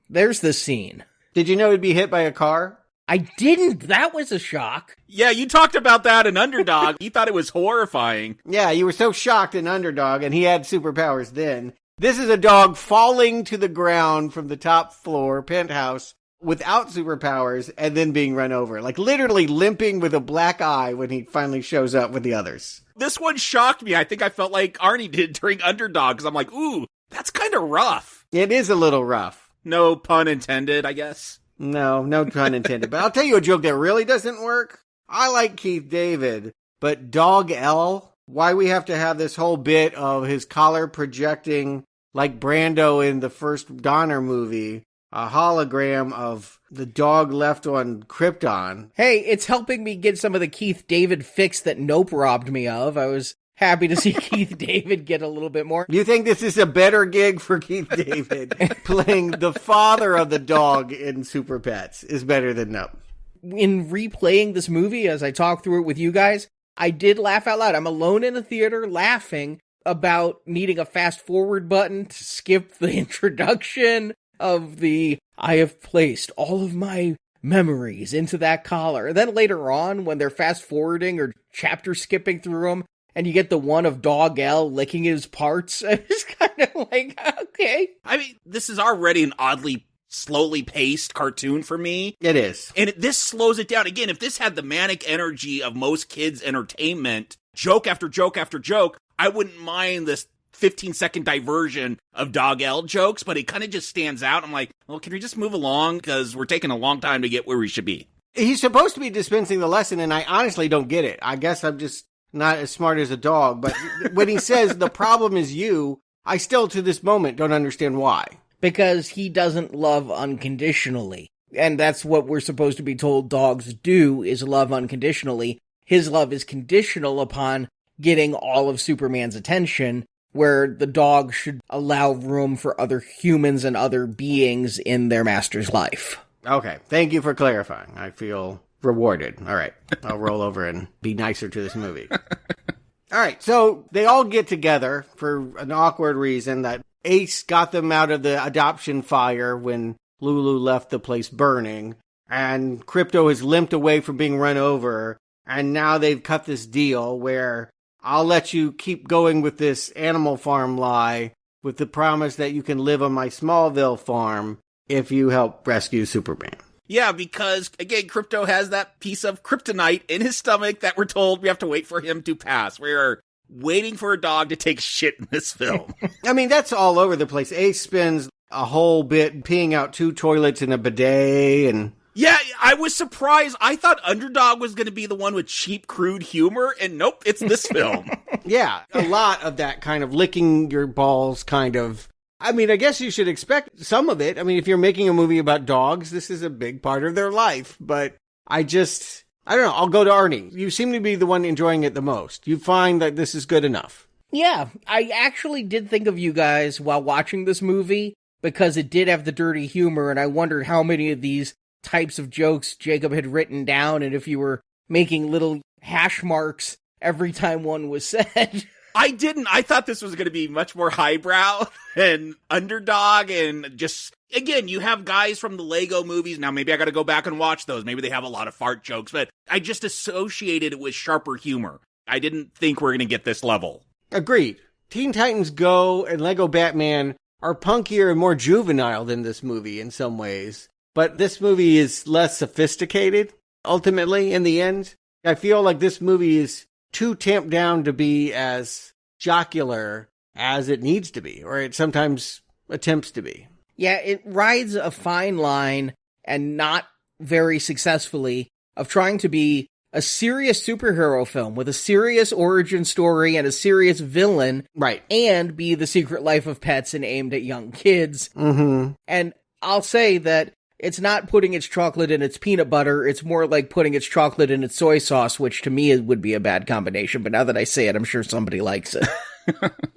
Speaker 7: there's the scene.
Speaker 5: Did you know he'd be hit by a car?
Speaker 7: I didn't. That was a shock.
Speaker 8: Yeah, you talked about that in Underdog. You thought it was horrifying.
Speaker 5: Yeah, you were so shocked in Underdog, and he had superpowers then. This is a dog falling to the ground from the top floor, penthouse, without superpowers, and then being run over. Like, literally limping with a black eye when he finally shows up with the others.
Speaker 8: This one shocked me. I think I felt like Arnie did during Underdog, because I'm like, ooh, that's kind of rough.
Speaker 5: It is a little rough.
Speaker 8: No pun intended, I guess.
Speaker 5: No pun intended. But I'll tell you a joke that really doesn't work. I like Keith David, but Dog L, why we have to have this whole bit of his collar projecting like Brando in the first Donner movie, a hologram of the dog left on Krypton.
Speaker 7: Hey, it's helping me get some of the Keith David fix that Nope robbed me of. I was happy to see Keith David get a little bit more.
Speaker 5: You think this is a better gig for Keith David? Playing the father of the dog in Superpets is better than Nope.
Speaker 7: In replaying this movie, as I talk through it with you guys, I did laugh out loud. I'm alone in a theater laughing about needing a fast forward button to skip the introduction of the, I have placed all of my memories into that collar. And then later on, when they're fast forwarding or chapter skipping through them, and you get the one of Dog L licking his parts, it's kind of like, okay.
Speaker 8: I mean, this is already an oddly slowly paced cartoon for me.
Speaker 5: It is.
Speaker 8: And this slows it down. Again, if this had the manic energy of most kids' entertainment, joke after joke after joke, I wouldn't mind this 15-second diversion of Dog L jokes, but it kind of just stands out. I'm like, well, can we just move along? Because we're taking a long time to get where we should be.
Speaker 5: He's supposed to be dispensing the lesson, and I honestly don't get it. I guess I'm just not as smart as a dog, but when he says the problem is you, I still to this moment don't understand why.
Speaker 7: Because he doesn't love unconditionally. And that's what we're supposed to be told dogs do, is love unconditionally. His love is conditional upon getting all of Superman's attention, where the dog should allow room for other humans and other beings in their master's life.
Speaker 5: Okay, thank you for clarifying. I feel rewarded. All right, I'll roll over and be nicer to this movie. All right, so they all get together for an awkward reason that Ace got them out of the adoption fire when Lulu left the place burning, and Krypto has limped away from being run over, and now they've cut this deal where I'll let you keep going with this Animal Farm lie with the promise that you can live on my Smallville farm if you help rescue Superman.
Speaker 8: Yeah, because, again, Krypto has that piece of kryptonite in his stomach that we're told we have to wait for him to pass. We're waiting for a dog to take shit in this film.
Speaker 5: I mean, that's all over the place. Ace spends a whole bit peeing out 2 toilets in a bidet and...
Speaker 8: Yeah, I was surprised. I thought Underdog was going to be the one with cheap, crude humor, and nope, it's this film.
Speaker 5: Yeah, a lot of that kind of licking your balls kind of... I mean, I guess you should expect some of it. I mean, if you're making a movie about dogs, this is a big part of their life. But I don't know, I'll go to Arnie. You seem to be the one enjoying it the most. You find that this is good enough.
Speaker 7: Yeah, I actually did think of you guys while watching this movie, because it did have the dirty humor, and I wondered how many of these types of jokes Jakob had written down, and if you were making little hash marks every time one was said.
Speaker 8: I didn't. I thought this was going to be much more highbrow and Underdog, and just, again, you have guys from the Lego movies. Now, maybe I got to go back and watch those. Maybe they have a lot of fart jokes, but I just associated it with sharper humor. I didn't think we're going to get this level.
Speaker 5: Agreed. Teen Titans Go and Lego Batman are punkier and more juvenile than this movie in some ways. But this movie is less sophisticated, ultimately, in the end. I feel like this movie is too tamped down to be as jocular as it needs to be, or it sometimes attempts to be.
Speaker 7: Yeah, it rides a fine line, and not very successfully, of trying to be a serious superhero film with a serious origin story and a serious villain.
Speaker 5: Right.
Speaker 7: And be The Secret Life of Pets and aimed at young kids.
Speaker 5: Mm-hmm.
Speaker 7: And I'll say that it's not putting its chocolate in its peanut butter. It's more like putting its chocolate in its soy sauce, which to me would be a bad combination. But now that I say it, I'm sure somebody likes it.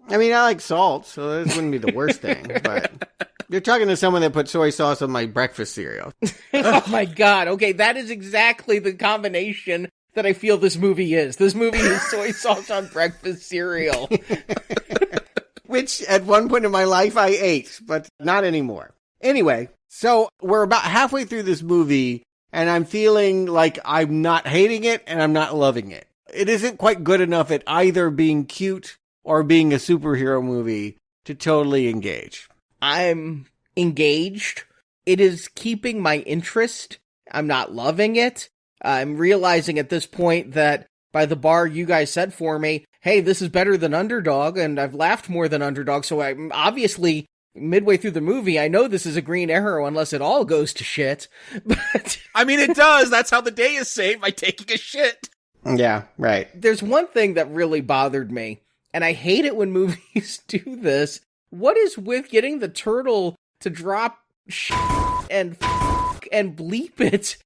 Speaker 5: I mean, I like salt, so this wouldn't be the worst thing. But you're talking to someone that put soy sauce on my breakfast cereal.
Speaker 7: Oh my God. Okay, that is exactly the combination that I feel this movie is. This movie is soy sauce on breakfast cereal.
Speaker 5: Which at one point in my life I ate, but not anymore. Anyway, so we're about halfway through this movie, and I'm feeling like I'm not hating it and I'm not loving it. It isn't quite good enough at either being cute or being a superhero movie to totally engage.
Speaker 7: I'm engaged. It is keeping my interest. I'm not loving it. I'm realizing at this point that by the bar you guys set for me, hey, this is better than Underdog, and I've laughed more than Underdog, so I'm obviously midway through the movie, I know this is a green arrow unless it all goes to shit. But
Speaker 8: I mean, it does. That's how the day is saved, by taking a shit.
Speaker 5: Yeah, right.
Speaker 7: There's one thing that really bothered me, and I hate it when movies do this. What is with getting the turtle to drop shit and bleep it?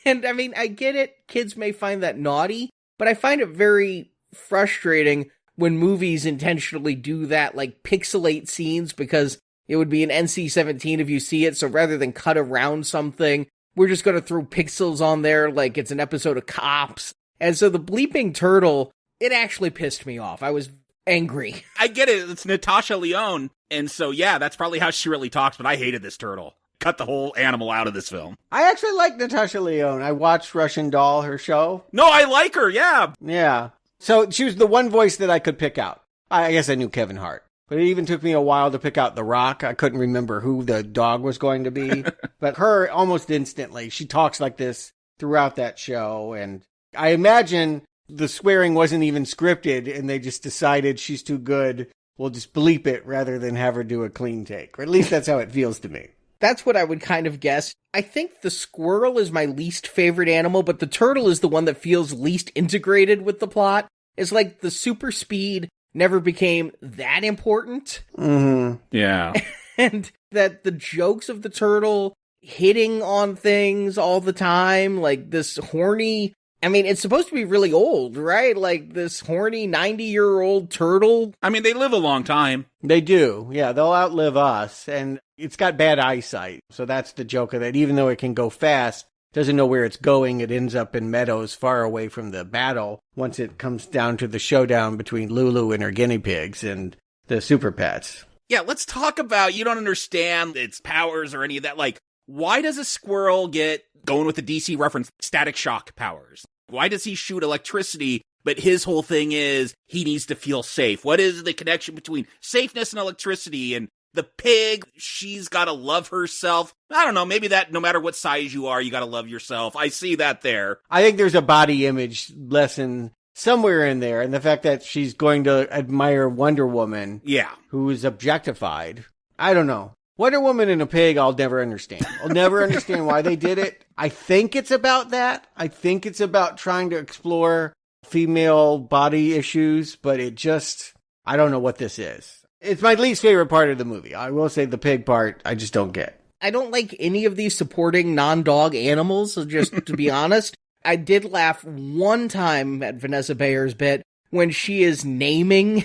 Speaker 7: And I mean, I get it. Kids may find that naughty, but I find it very frustrating when movies intentionally do that, like pixelate scenes, because it would be an NC-17 if you see it. So rather than cut around something, we're just going to throw pixels on there like it's an episode of Cops. And so the bleeping turtle, it actually pissed me off. I was angry.
Speaker 8: I get it. It's Natasha Lyonne. And so, yeah, that's probably how she really talks, but I hated this turtle. Cut the whole animal out of this film.
Speaker 5: I actually like Natasha Lyonne. I watched Russian Doll, her show.
Speaker 8: No, I like her, yeah.
Speaker 5: Yeah. So she was the one voice that I could pick out. I guess I knew Kevin Hart. But it even took me a while to pick out The Rock. I couldn't remember who the dog was going to be. But her, almost instantly, she talks like this throughout that show. And I imagine the swearing wasn't even scripted, and they just decided she's too good. We'll just bleep it rather than have her do a clean take. Or at least that's how it feels to me.
Speaker 7: That's what I would kind of guess. I think the squirrel is my least favorite animal, but the turtle is the one that feels least integrated with the plot. It's like the super speed never became that important.
Speaker 5: Mm-hmm.
Speaker 8: Yeah.
Speaker 7: And that the jokes of the turtle hitting on things all the time, like this horny... I mean, it's supposed to be really old, right? Like this horny 90-year-old turtle.
Speaker 8: I mean, they live a long time.
Speaker 5: They do. Yeah, they'll outlive us. And it's got bad eyesight. So that's the joke of it. Even though it can go fast, doesn't know where it's going. It ends up in meadows far away from the battle once it comes down to the showdown between Lulu and her guinea pigs and the Superpets.
Speaker 8: Yeah, let's talk about, you don't understand its powers or any of that. Like, why does a squirrel get, going with the DC reference, static shock powers? Why does he shoot electricity, but his whole thing is he needs to feel safe? What is the connection between safeness and electricity? And the pig, she's got to love herself. I don't know, maybe that no matter what size you are, you got to love yourself. I see that there.
Speaker 5: I think there's a body image lesson somewhere in there, and the fact that she's going to admire Wonder Woman,
Speaker 8: yeah,
Speaker 5: who is objectified. I don't know. Wonder Woman and a pig, I'll never understand. I'll never understand why they did it. I think it's about that. I think it's about trying to explore female body issues, but it just, I don't know what this is. It's my least favorite part of the movie. I will say the pig part, I just don't get.
Speaker 7: I don't like any of these supporting non-dog animals, so just to be honest. I did laugh one time at Vanessa Bayer's bit when she is naming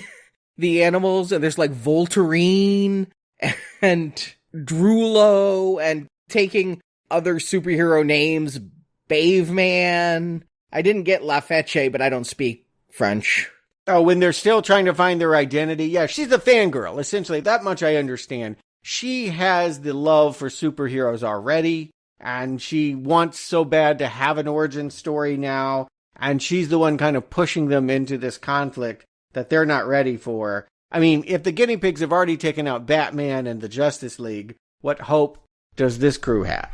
Speaker 7: the animals, and there's like Voltarine and Drulo, and taking other superhero names, Baveman. I didn't get La Fetche, but I don't speak French.
Speaker 5: Oh, when they're still trying to find their identity. Yeah, she's a fangirl, essentially. That much I understand. She has the love for superheroes already, and she wants so bad to have an origin story now, and she's the one kind of pushing them into this conflict that they're not ready for. I mean, if the guinea pigs have already taken out Batman and the Justice League, what hope does this crew have?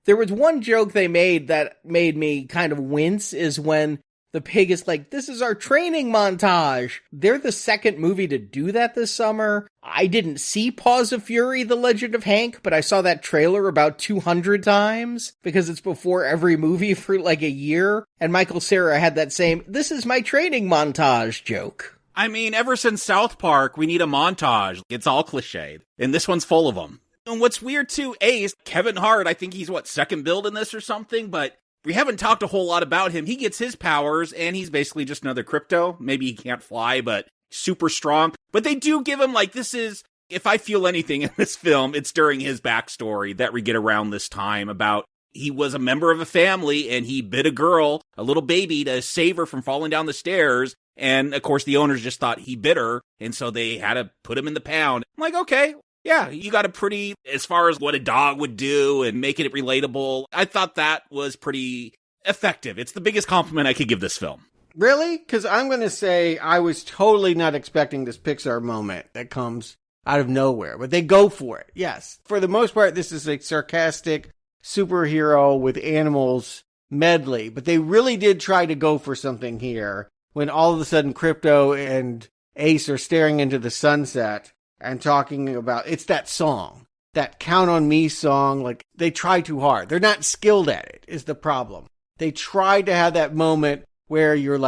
Speaker 7: There was one joke they made that made me kind of wince, is when the pig is like, this is our training montage. They're the second movie to do that this summer. I didn't see Paws of Fury, The Legend of Hank, but I saw that trailer about 200 times because it's before every movie for like a year. And Michael Cera had that same, this is my training montage joke.
Speaker 8: I mean, ever since South Park, we need a montage. It's all cliched. And this one's full of them. And what's weird too, Ace, Kevin Hart, I think he's second build in this or something, but we haven't talked a whole lot about him. He gets his powers, and he's basically just another Krypto. Maybe he can't fly, but super strong. But they do give him, this is, if I feel anything in this film, it's during his backstory that we get around this time about he was a member of a family, and he bit a girl, a little baby, to save her from falling down the stairs. And, of course, the owners just thought he bit her, and so they had to put him in the pound. I'm like, okay. Yeah, you got a pretty, as far as what a dog would do and making it relatable, I thought that was pretty effective. It's the biggest compliment I could give this film.
Speaker 5: Really? Because I'm going to say I was totally not expecting this Pixar moment that comes out of nowhere, but they go for it. Yes. For the most part, this is a sarcastic superhero with animals medley, but they really did try to go for something here when all of a sudden Krypto and Ace are staring into the sunset and talking about, it's that song, that Count on Me song. They try too hard. They're not skilled at it, is the problem. They tried to have that moment where you're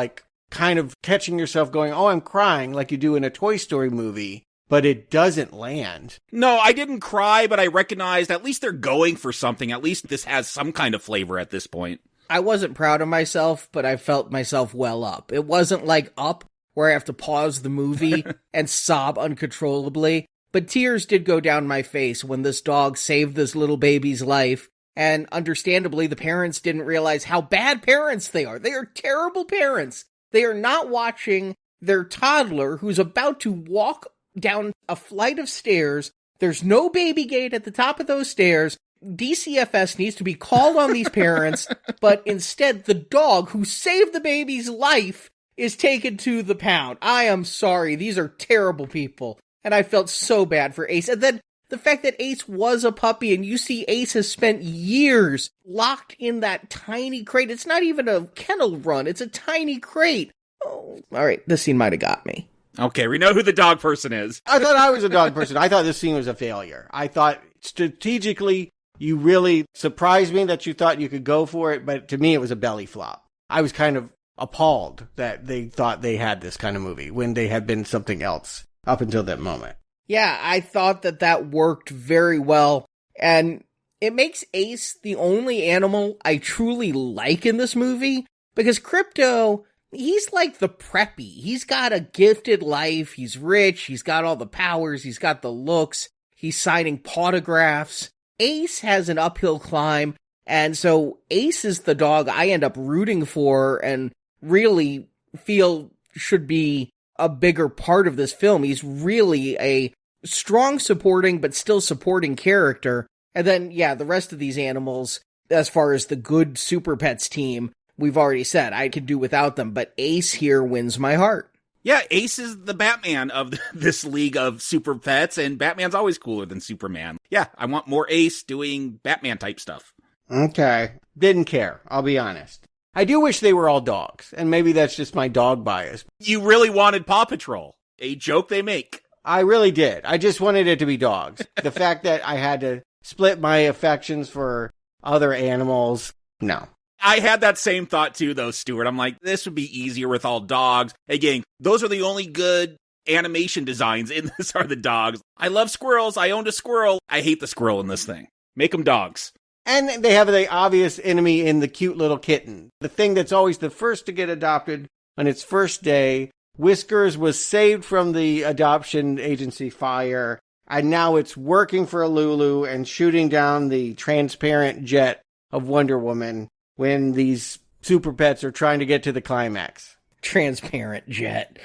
Speaker 5: kind of catching yourself going, oh, I'm crying, like you do in a Toy Story movie, but it doesn't land.
Speaker 8: No, I didn't cry, but I recognized at least they're going for something. At least this has some kind of flavor at this point.
Speaker 7: I wasn't proud of myself, but I felt myself well up. It wasn't like Up, where I have to pause the movie and sob uncontrollably. But tears did go down my face when this dog saved this little baby's life. And understandably, the parents didn't realize how bad parents they are. They are terrible parents. They are not watching their toddler who's about to walk down a flight of stairs. There's no baby gate at the top of those stairs. DCFS needs to be called on these parents, but instead the dog who saved the baby's life is taken to the pound. I am sorry. These are terrible people. And I felt so bad for Ace. And then the fact that Ace was a puppy, and you see Ace has spent years locked in that tiny crate. It's not even a kennel run. It's a tiny crate. Oh, all right. This scene might have got me.
Speaker 8: Okay, we know who the dog person is.
Speaker 5: I thought I was a dog person. I thought this scene was a failure. I thought strategically, you really surprised me that you thought you could go for it. But to me, it was a belly flop. I was kind of appalled that they thought they had this kind of movie when they had been something else up until that moment.
Speaker 7: Yeah, I thought that worked very well. And it makes Ace the only animal I truly like in this movie. Because Krypto, he's like the preppy. He's got a gifted life. He's rich. He's got all the powers. He's got the looks. He's signing autographs. Ace has an uphill climb. And so Ace is the dog I end up rooting for and really feel should be a bigger part of this film. He's really a strong supporting, but still supporting character. And then, yeah, the rest of these animals, as far as the good Superpets team, we've already said I could do without them, but Ace here wins my heart.
Speaker 8: Yeah, Ace is the Batman of this league of Superpets, and Batman's always cooler than Superman. Yeah, I want more Ace doing Batman-type stuff.
Speaker 5: Okay. Didn't care, I'll be honest. I do wish they were all dogs, and maybe that's just my dog bias.
Speaker 8: You really wanted Paw Patrol, a joke they make.
Speaker 5: I really did. I just wanted it to be dogs. The fact that I had to split my affections for other animals, no.
Speaker 8: I had that same thought too, though, Stuart. I'm like, this would be easier with all dogs. Again, those are the only good animation designs in this are the dogs. I love squirrels. I owned a squirrel. I hate the squirrel in this thing. Make them dogs.
Speaker 5: And they have the obvious enemy in the cute little kitten. The thing that's always the first to get adopted on its first day. Whiskers was saved from the adoption agency fire, and now it's working for Lulu and shooting down the transparent jet of Wonder Woman when these super pets are trying to get to the climax.
Speaker 7: Transparent jet.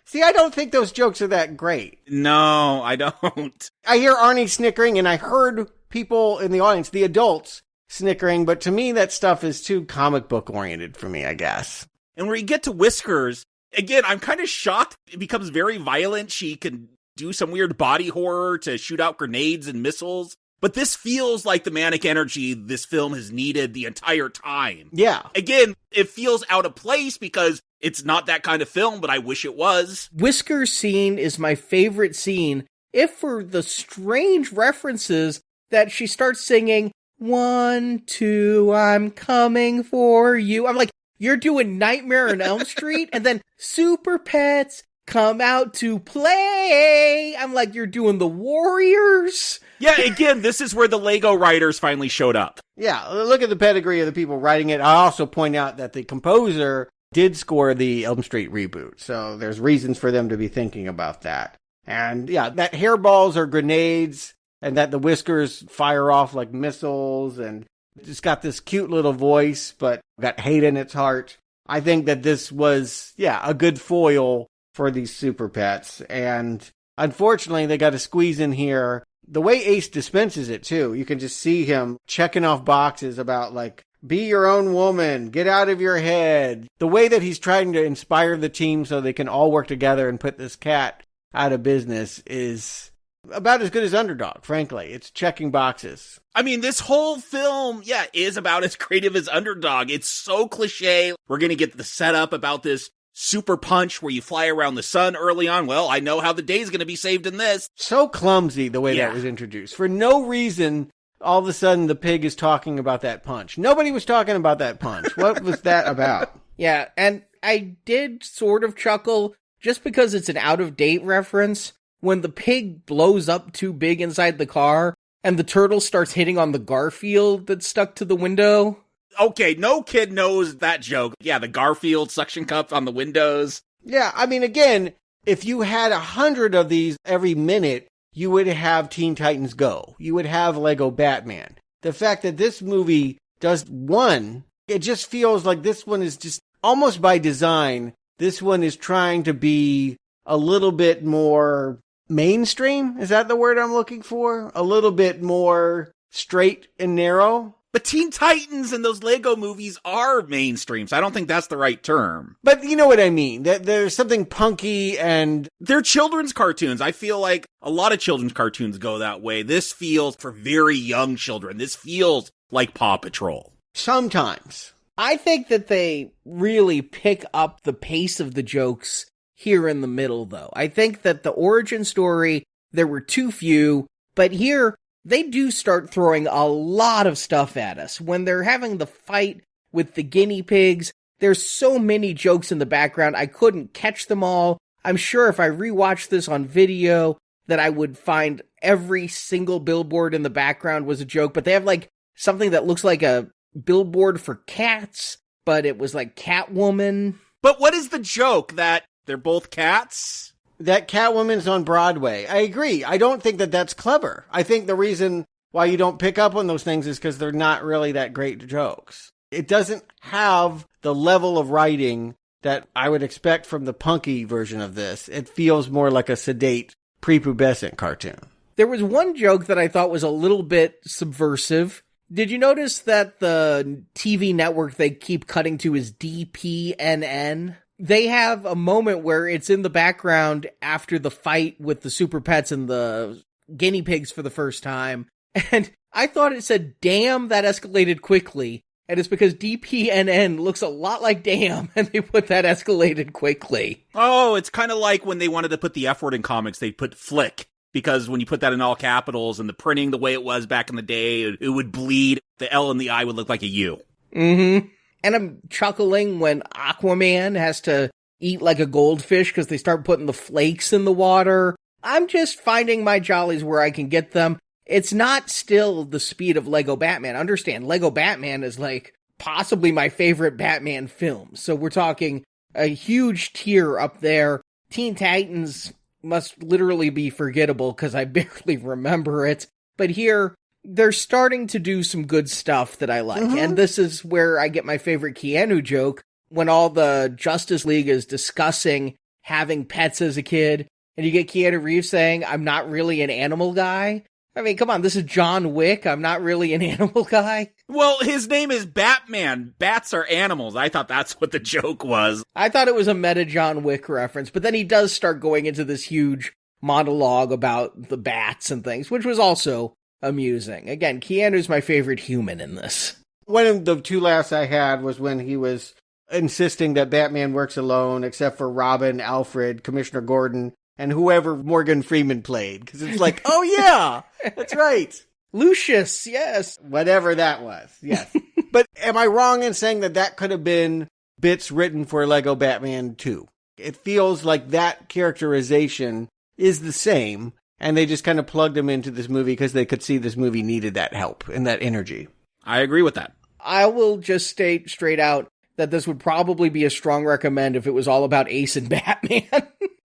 Speaker 5: See, I don't think those jokes are that great.
Speaker 8: No, I don't.
Speaker 5: I hear Arnie snickering, and I heard people in the audience, the adults, snickering, but to me that stuff is too comic book oriented for me, I guess.
Speaker 8: And when you get to Whiskers, again, I'm kind of shocked. It becomes very violent. She can do some weird body horror to shoot out grenades and missiles. But this feels like the manic energy this film has needed the entire time.
Speaker 5: Yeah.
Speaker 8: Again, it feels out of place because it's not that kind of film, but I wish it was.
Speaker 7: Whisker's scene is my favorite scene, if for the strange references that she starts singing, 1, 2, I'm coming for you. I'm like, you're doing Nightmare on Elm Street, and then Superpets come out to play. I'm like, you're doing the Warriors.
Speaker 8: Yeah, again, this is where the Lego writers finally showed up.
Speaker 5: Yeah, look at the pedigree of the people writing it. I also point out that the composer did score the Elm Street reboot, so there's reasons for them to be thinking about that. And yeah, that hairballs are grenades, and that the whiskers fire off like missiles, and it's got this cute little voice, but got hate in its heart. I think that this was, a good foil for these super pets, and unfortunately they got to squeeze in here. The way Ace dispenses it too, you can just see him checking off boxes about like, be your own woman, get out of your head. The way that he's trying to inspire the team so they can all work together and put this cat out of business is about as good as Underdog, frankly. It's checking boxes.
Speaker 8: I mean, this whole film, is about as creative as Underdog. It's so cliche. We're going to get the setup about this super punch where you fly around the sun early on. Well, I know how the day's going to be saved in this.
Speaker 5: So clumsy the way that was introduced. For no reason, all of a sudden the pig is talking about that punch. Nobody was talking about that punch. What was that about?
Speaker 7: Yeah, and I did sort of chuckle just because it's an out-of-date reference when the pig blows up too big inside the car and the turtle starts hitting on the Garfield that's stuck to the window.
Speaker 8: Okay, no kid knows that joke. Yeah, the Garfield suction cup on the windows.
Speaker 5: Yeah, I mean, again, if you had 100 of these every minute, you would have Teen Titans Go. You would have Lego Batman. The fact that this movie does one, it just feels like this one is just almost by design. This one is trying to be a little bit more mainstream. Is that the word I'm looking for? A little bit more straight and narrow.
Speaker 8: But Teen Titans and those Lego movies are mainstream, so I don't think that's the right term.
Speaker 5: But you know what I mean. There's something punky and...
Speaker 8: They're children's cartoons. I feel like a lot of children's cartoons go that way. This feels for very young children. This feels like Paw Patrol.
Speaker 5: Sometimes.
Speaker 7: I think that they really pick up the pace of the jokes here in the middle, though. I think that the origin story, there were too few, but here... they do start throwing a lot of stuff at us. When they're having the fight with the guinea pigs, there's so many jokes in the background, I couldn't catch them all. I'm sure if I rewatched this on video, that I would find every single billboard in the background was a joke, but they have like something that looks like a billboard for cats, but it was like Catwoman.
Speaker 8: But what is the joke? That they're both cats?
Speaker 5: That Catwoman's on Broadway. I agree. I don't think that that's clever. I think the reason why you don't pick up on those things is because they're not really that great jokes. It doesn't have the level of writing that I would expect from the punky version of this. It feels more like a sedate, prepubescent cartoon.
Speaker 7: There was one joke that I thought was a little bit subversive. Did you notice that the TV network they keep cutting to is DPNN? They have a moment where it's in the background after the fight with the super pets and the guinea pigs for the first time. And I thought it said, damn, that escalated quickly. And it's because DPNN looks a lot like damn, and they put that escalated quickly.
Speaker 8: Oh, it's kind of like when they wanted to put the F word in comics, they put flick. Because when you put that in all capitals and the printing the way it was back in the day, it would bleed. The L and the I would look like a U.
Speaker 7: Mm-hmm. And I'm chuckling when Aquaman has to eat like a goldfish because they start putting the flakes in the water. I'm just finding my jollies where I can get them. It's not still the speed of Lego Batman. Understand, Lego Batman is like possibly my favorite Batman film. So we're talking a huge tier up there. Teen Titans must literally be forgettable because I barely remember it. But here... they're starting to do some good stuff that I like. Mm-hmm. And this is where I get my favorite Keanu joke, when all the Justice League is discussing having pets as a kid, and you get Keanu Reeves saying, I'm not really an animal guy. I mean, come on, this is John Wick. I'm not really an animal guy.
Speaker 8: Well, his name is Batman. Bats are animals. I thought that's what the joke was.
Speaker 7: I thought it was a meta John Wick reference, but then he does start going into this huge monologue about the bats and things, which was also amusing. Again, Keanu's my favorite human in this.
Speaker 5: One of the two laughs I had was when he was insisting that Batman works alone, except for Robin, Alfred, Commissioner Gordon, and whoever Morgan Freeman played. Because it's like, oh yeah, that's right.
Speaker 7: Lucius, yes.
Speaker 5: Whatever that was, yes. But am I wrong in saying that that could have been bits written for Lego Batman 2? It feels like that characterization is the same, and they just kind of plugged him into this movie because they could see this movie needed that help and that energy.
Speaker 8: I agree with that.
Speaker 7: I will just state straight out that this would probably be a strong recommend if it was all about Ace and Batman.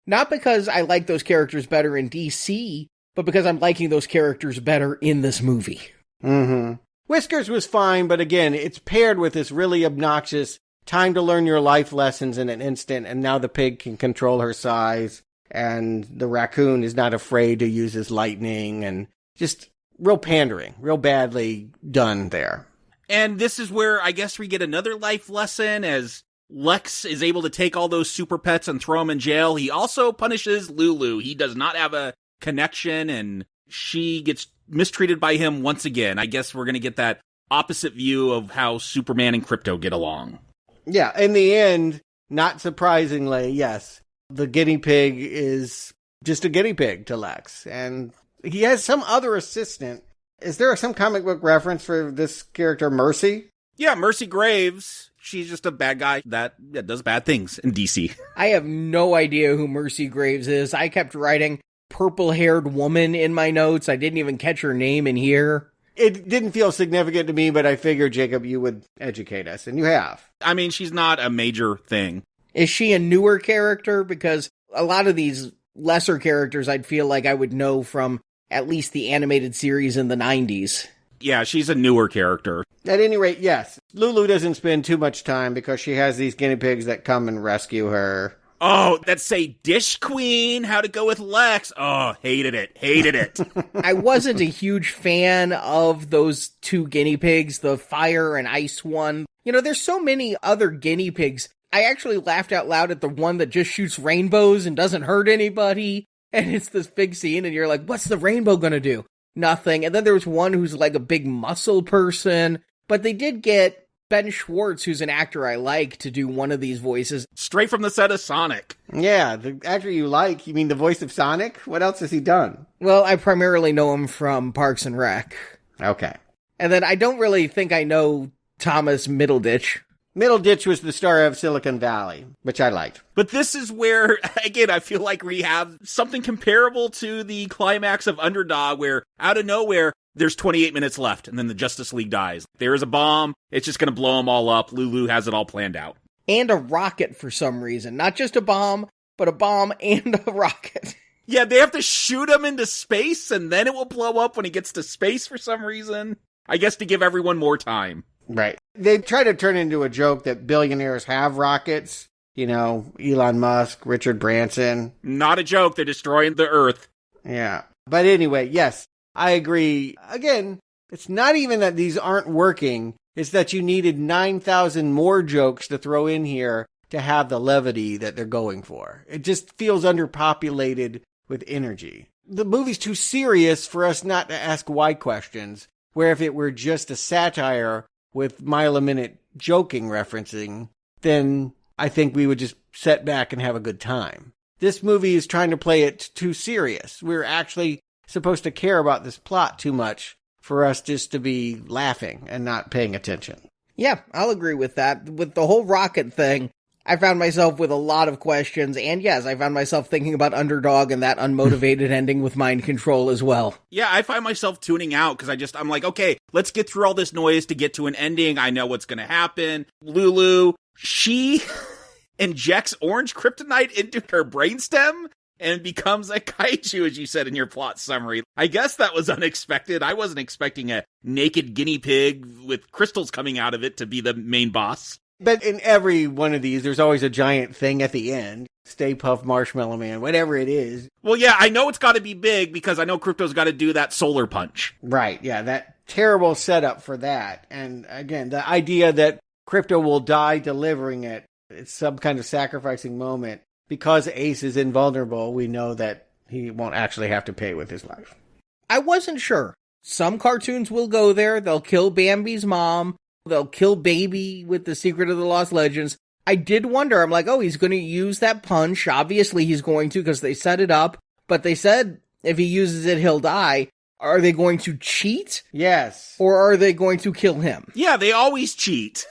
Speaker 7: Not because I like those characters better in DC, but because I'm liking those characters better in this movie.
Speaker 5: Mm-hmm. Whiskers was fine, but again, it's paired with this really obnoxious time to learn your life lessons in an instant, and now the pig can control her size, and the raccoon is not afraid to use his lightning, and just real pandering, real badly done there.
Speaker 8: And this is where I guess we get another life lesson as Lex is able to take all those super pets and throw them in jail. He also punishes Lulu. He does not have a connection, and she gets mistreated by him once again. I guess we're going to get that opposite view of how Superman and Krypto get along.
Speaker 5: Yeah, in the end, not surprisingly, yes, the guinea pig is just a guinea pig to Lex, and he has some other assistant. Is there some comic book reference for this character, Mercy?
Speaker 8: Yeah, Mercy Graves. She's just a bad guy that does bad things in DC.
Speaker 7: I have no idea who Mercy Graves is. I kept writing purple-haired woman in my notes. I didn't even catch her name in here.
Speaker 5: It didn't feel significant to me, but I figured, Jacob, you would educate us, and you have.
Speaker 8: I mean, she's not a major thing.
Speaker 7: Is she a newer character? Because a lot of these lesser characters I'd feel like I would know from at least the animated series in the 90s.
Speaker 8: Yeah, she's a newer character.
Speaker 5: At any rate, yes. Lulu doesn't spend too much time because she has these guinea pigs that come and rescue her.
Speaker 8: Oh, that say Dish Queen, how to go with Lex. Oh, hated it.
Speaker 7: I wasn't a huge fan of those two guinea pigs, the fire and ice one. You know, there's so many other guinea pigs. I actually laughed out loud at the one that just shoots rainbows and doesn't hurt anybody. And it's this big scene and you're like, what's the rainbow gonna do? Nothing. And then there was one who's like a big muscle person. But they did get Ben Schwartz, who's an actor I like, to do one of these voices.
Speaker 8: Straight from the set of Sonic.
Speaker 5: Yeah, the actor you like, you mean the voice of Sonic? What else has he done?
Speaker 7: Well, I primarily know him from Parks and Rec.
Speaker 5: Okay.
Speaker 7: And then I don't really think I know Thomas Middleditch.
Speaker 5: Middleditch was the star of Silicon Valley, which I liked.
Speaker 8: But this is where, again, I feel like we have something comparable to the climax of Underdog, where out of nowhere, there's 28 minutes left, and then the Justice League dies. There is a bomb. It's just going to blow them all up. Lulu has it all planned out.
Speaker 7: And a rocket for some reason. Not just a bomb, but a bomb and a rocket.
Speaker 8: Yeah, they have to shoot him into space, and then it will blow up when he gets to space for some reason. I guess to give everyone more time.
Speaker 5: Right. They try to turn it into a joke that billionaires have rockets. You know, Elon Musk, Richard Branson.
Speaker 8: Not a joke. They're destroying the Earth.
Speaker 5: Yeah. But anyway, yes. I agree. Again, it's not even that these aren't working. It's that you needed 9,000 more jokes to throw in here to have the levity that they're going for. It just feels underpopulated with energy. The movie's too serious for us not to ask why questions, where if it were just a satire with mile-a-minute joking referencing, then I think we would just sit back and have a good time. This movie is trying to play it too serious. We're actually supposed to care about this plot too much for us just to be laughing and not paying attention.
Speaker 7: Yeah, I'll agree with that. With the whole rocket thing, I found myself with a lot of questions, and yes, I found myself thinking about Underdog and that unmotivated ending with mind control as well.
Speaker 8: Yeah, I find myself tuning out because I'm like, okay, let's get through all this noise to get to an ending. I know what's going to happen. Lulu, she injects orange kryptonite into her brainstem and becomes a kaiju, as you said in your plot summary. I guess that was unexpected. I wasn't expecting a naked guinea pig with crystals coming out of it to be the main boss.
Speaker 5: But in every one of these, there's always a giant thing at the end. Stay Puft Marshmallow Man, whatever it is.
Speaker 8: Well, yeah, I know it's got to be big because I know Krypto's got to do that solar punch.
Speaker 5: Right, yeah, that terrible setup for that. And again, the idea that Krypto will die delivering it, it's some kind of sacrificing moment. Because Ace is invulnerable, we know that he won't actually have to pay with his life.
Speaker 7: I wasn't sure. some cartoons will go there. They'll kill Bambi's mom. They'll kill Baby with the Secret of the Lost Legends. I did wonder, I'm like, oh, he's going to use that punch. Obviously, he's going to because they set it up. But they said if he uses it, he'll die. Are they going to cheat?
Speaker 5: Yes.
Speaker 7: Or are they going to kill him?
Speaker 8: Yeah, they always cheat.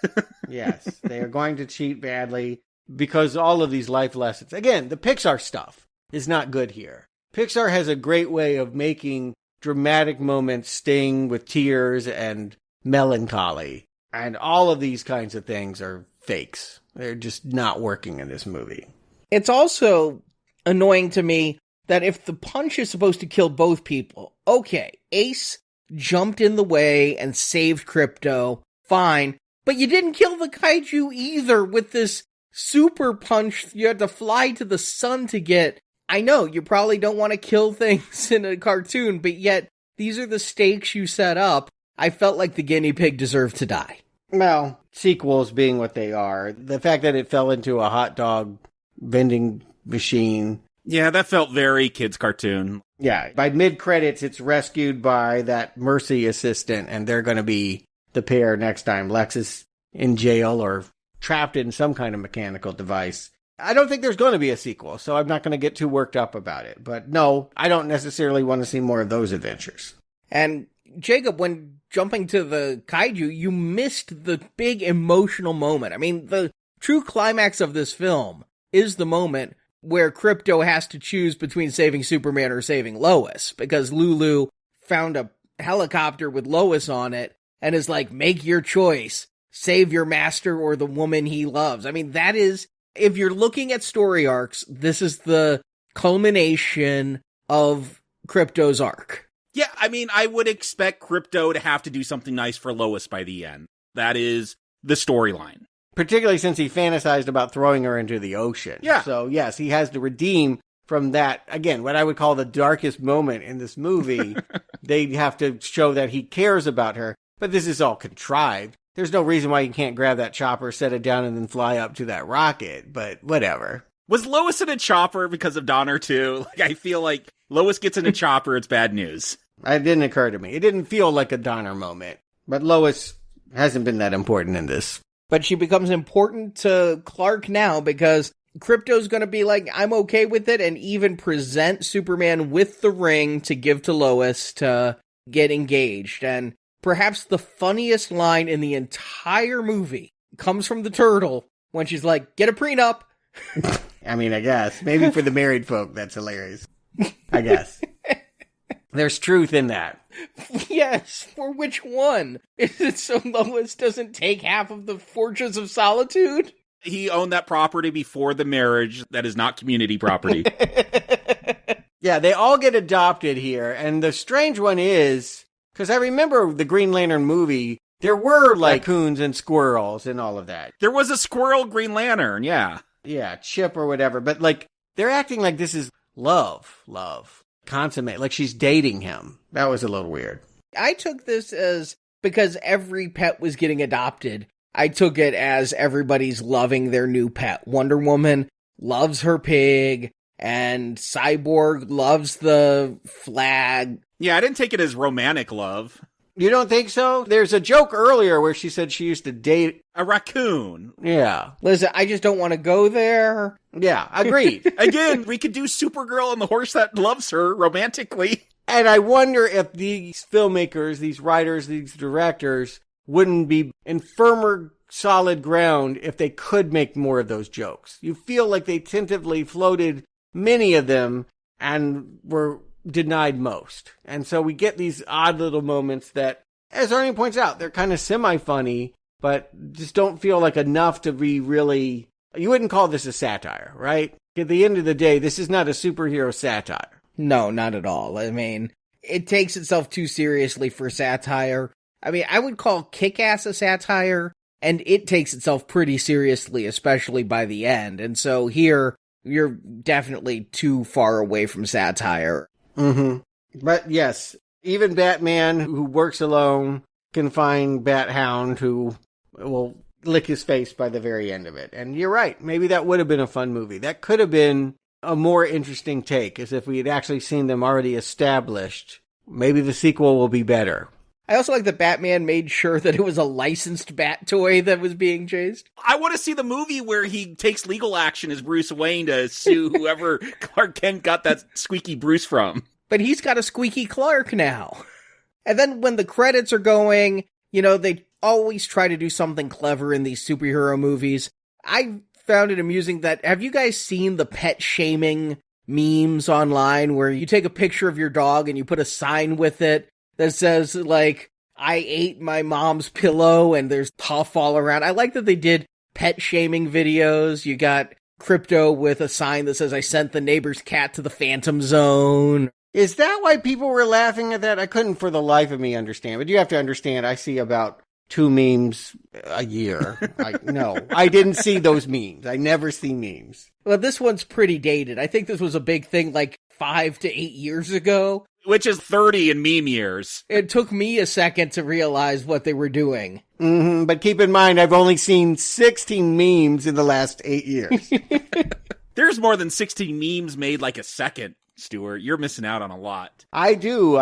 Speaker 5: Yes, they are going to cheat badly because all of these life lessons. Again, the Pixar stuff is not good here. Pixar has a great way of making dramatic moments sting with tears and melancholy. And all of these kinds of things are fakes. They're just not working in this movie.
Speaker 7: It's also annoying to me that if the punch is supposed to kill both people, okay, Ace jumped in the way and saved Krypto, fine, but you didn't kill the kaiju either with this super punch you had to fly to the sun to get. I know, you probably don't want to kill things in a cartoon, but yet these are the stakes you set up. I felt like the guinea pig deserved to die.
Speaker 5: Well, sequels being what they are, the fact that it fell into a hot dog vending machine.
Speaker 8: Yeah, that felt very kids' cartoon.
Speaker 5: Yeah, by mid-credits, it's rescued by that Mercy assistant, and they're going to be the pair next time. Lex is in jail or trapped in some kind of mechanical device. I don't think there's going to be a sequel, so I'm not going to get too worked up about it. But no, I don't necessarily want to see more of those adventures.
Speaker 7: And Jacob, when jumping to the kaiju, you missed the big emotional moment. I mean, the true climax of this film is the moment where Krypto has to choose between saving Superman or saving Lois, because Lulu found a helicopter with Lois on it and is like, make your choice, save your master or the woman he loves. I mean, that is, if you're looking at story arcs, this is the culmination of Krypto's arc.
Speaker 8: Yeah, I mean, I would expect Krypto to have to do something nice for Lois by the end. That is the storyline.
Speaker 5: Particularly since he fantasized about throwing her into the ocean.
Speaker 8: Yeah.
Speaker 5: So, yes, he has to redeem from that, again, what I would call the darkest moment in this movie. They have to show that he cares about her. But this is all contrived. There's no reason why you can't grab that chopper, set it down, and then fly up to that rocket. But whatever.
Speaker 8: Was Lois in a chopper because of Donner, too? Like, I feel like Lois gets in a chopper, it's bad news.
Speaker 5: It didn't occur to me. It didn't feel like a Donner moment. But Lois hasn't been that important in this.
Speaker 7: But she becomes important to Clark now because Krypto's going to be like, I'm okay with it, and even present Superman with the ring to give to Lois to get engaged. And perhaps the funniest line in the entire movie comes from the turtle when she's like, get a prenup.
Speaker 5: I mean, I guess. Maybe for the married folk, that's hilarious. I guess. There's truth in that.
Speaker 7: Yes, for which one? Is it so Lois doesn't take half of the Fortress of Solitude?
Speaker 8: He owned that property before the marriage. That is not community property.
Speaker 5: Yeah, they all get adopted here. And the strange one is, because I remember the Green Lantern movie, there were raccoons and squirrels and all of that.
Speaker 8: There was a squirrel Green Lantern, yeah.
Speaker 5: Yeah, Chip or whatever. But they're acting like this is love. Consummate, like she's dating him. That was a little weird.
Speaker 7: I took this as, because every pet was getting adopted, I took it as everybody's loving their new pet. Wonder Woman loves her pig, and Cyborg loves the flag.
Speaker 8: Yeah, I didn't take it as romantic love.
Speaker 5: You don't think so? There's a joke earlier where she said she used to date
Speaker 8: a raccoon.
Speaker 5: Yeah.
Speaker 7: Listen, I just don't want to go there.
Speaker 5: Yeah, agreed.
Speaker 8: Again, we could do Supergirl and the horse that loves her romantically.
Speaker 5: And I wonder if these filmmakers, these writers, these directors wouldn't be in firmer, solid ground if they could make more of those jokes. You feel like they tentatively floated many of them and were denied most. And so we get these odd little moments that, as Arnie points out, they're kind of semi-funny, but just don't feel like enough to be really... You wouldn't call this a satire, right? At the end of the day, this is not a superhero satire.
Speaker 7: No, not at all. I mean, it takes itself too seriously for satire. I mean, I would call Kick-Ass a satire, and it takes itself pretty seriously, especially by the end. And so here, you're definitely too far away from satire.
Speaker 5: Mm-hmm. But yes, even Batman, who works alone, can find Bat Hound, who will lick his face by the very end of it. And you're right, maybe that would have been a fun movie. That could have been a more interesting take, as if we had actually seen them already established maybe the sequel will be better.
Speaker 7: I also like that Batman made sure that it was a licensed bat toy that was being chased.
Speaker 8: I want to see the movie where he takes legal action as Bruce Wayne to sue whoever Clark Kent got that squeaky Bruce from.
Speaker 7: But he's got a squeaky Clark now. And then when the credits are going, they always try to do something clever in these superhero movies. I found it amusing that, have you guys seen the pet shaming memes online where you take a picture of your dog and you put a sign with it that says, like, I ate my mom's pillow and there's puff all around? I like that they did pet shaming videos. You got Krypto with a sign that says, I sent the neighbor's cat to the Phantom Zone.
Speaker 5: Is that why people were laughing at that? I couldn't for the life of me understand. But you have to understand, I see about 2 memes a year. I didn't see those memes. I never see memes.
Speaker 7: Well, this one's pretty dated. I think this was a big thing like 5 to 8 years ago.
Speaker 8: Which is 30 in meme years.
Speaker 7: It took me a second to realize what they were doing.
Speaker 5: Mm-hmm, but keep in mind, I've only seen 16 memes in the last 8 years.
Speaker 8: There's more than 16 memes made like a second, Stuart. You're missing out on a lot.
Speaker 5: I do.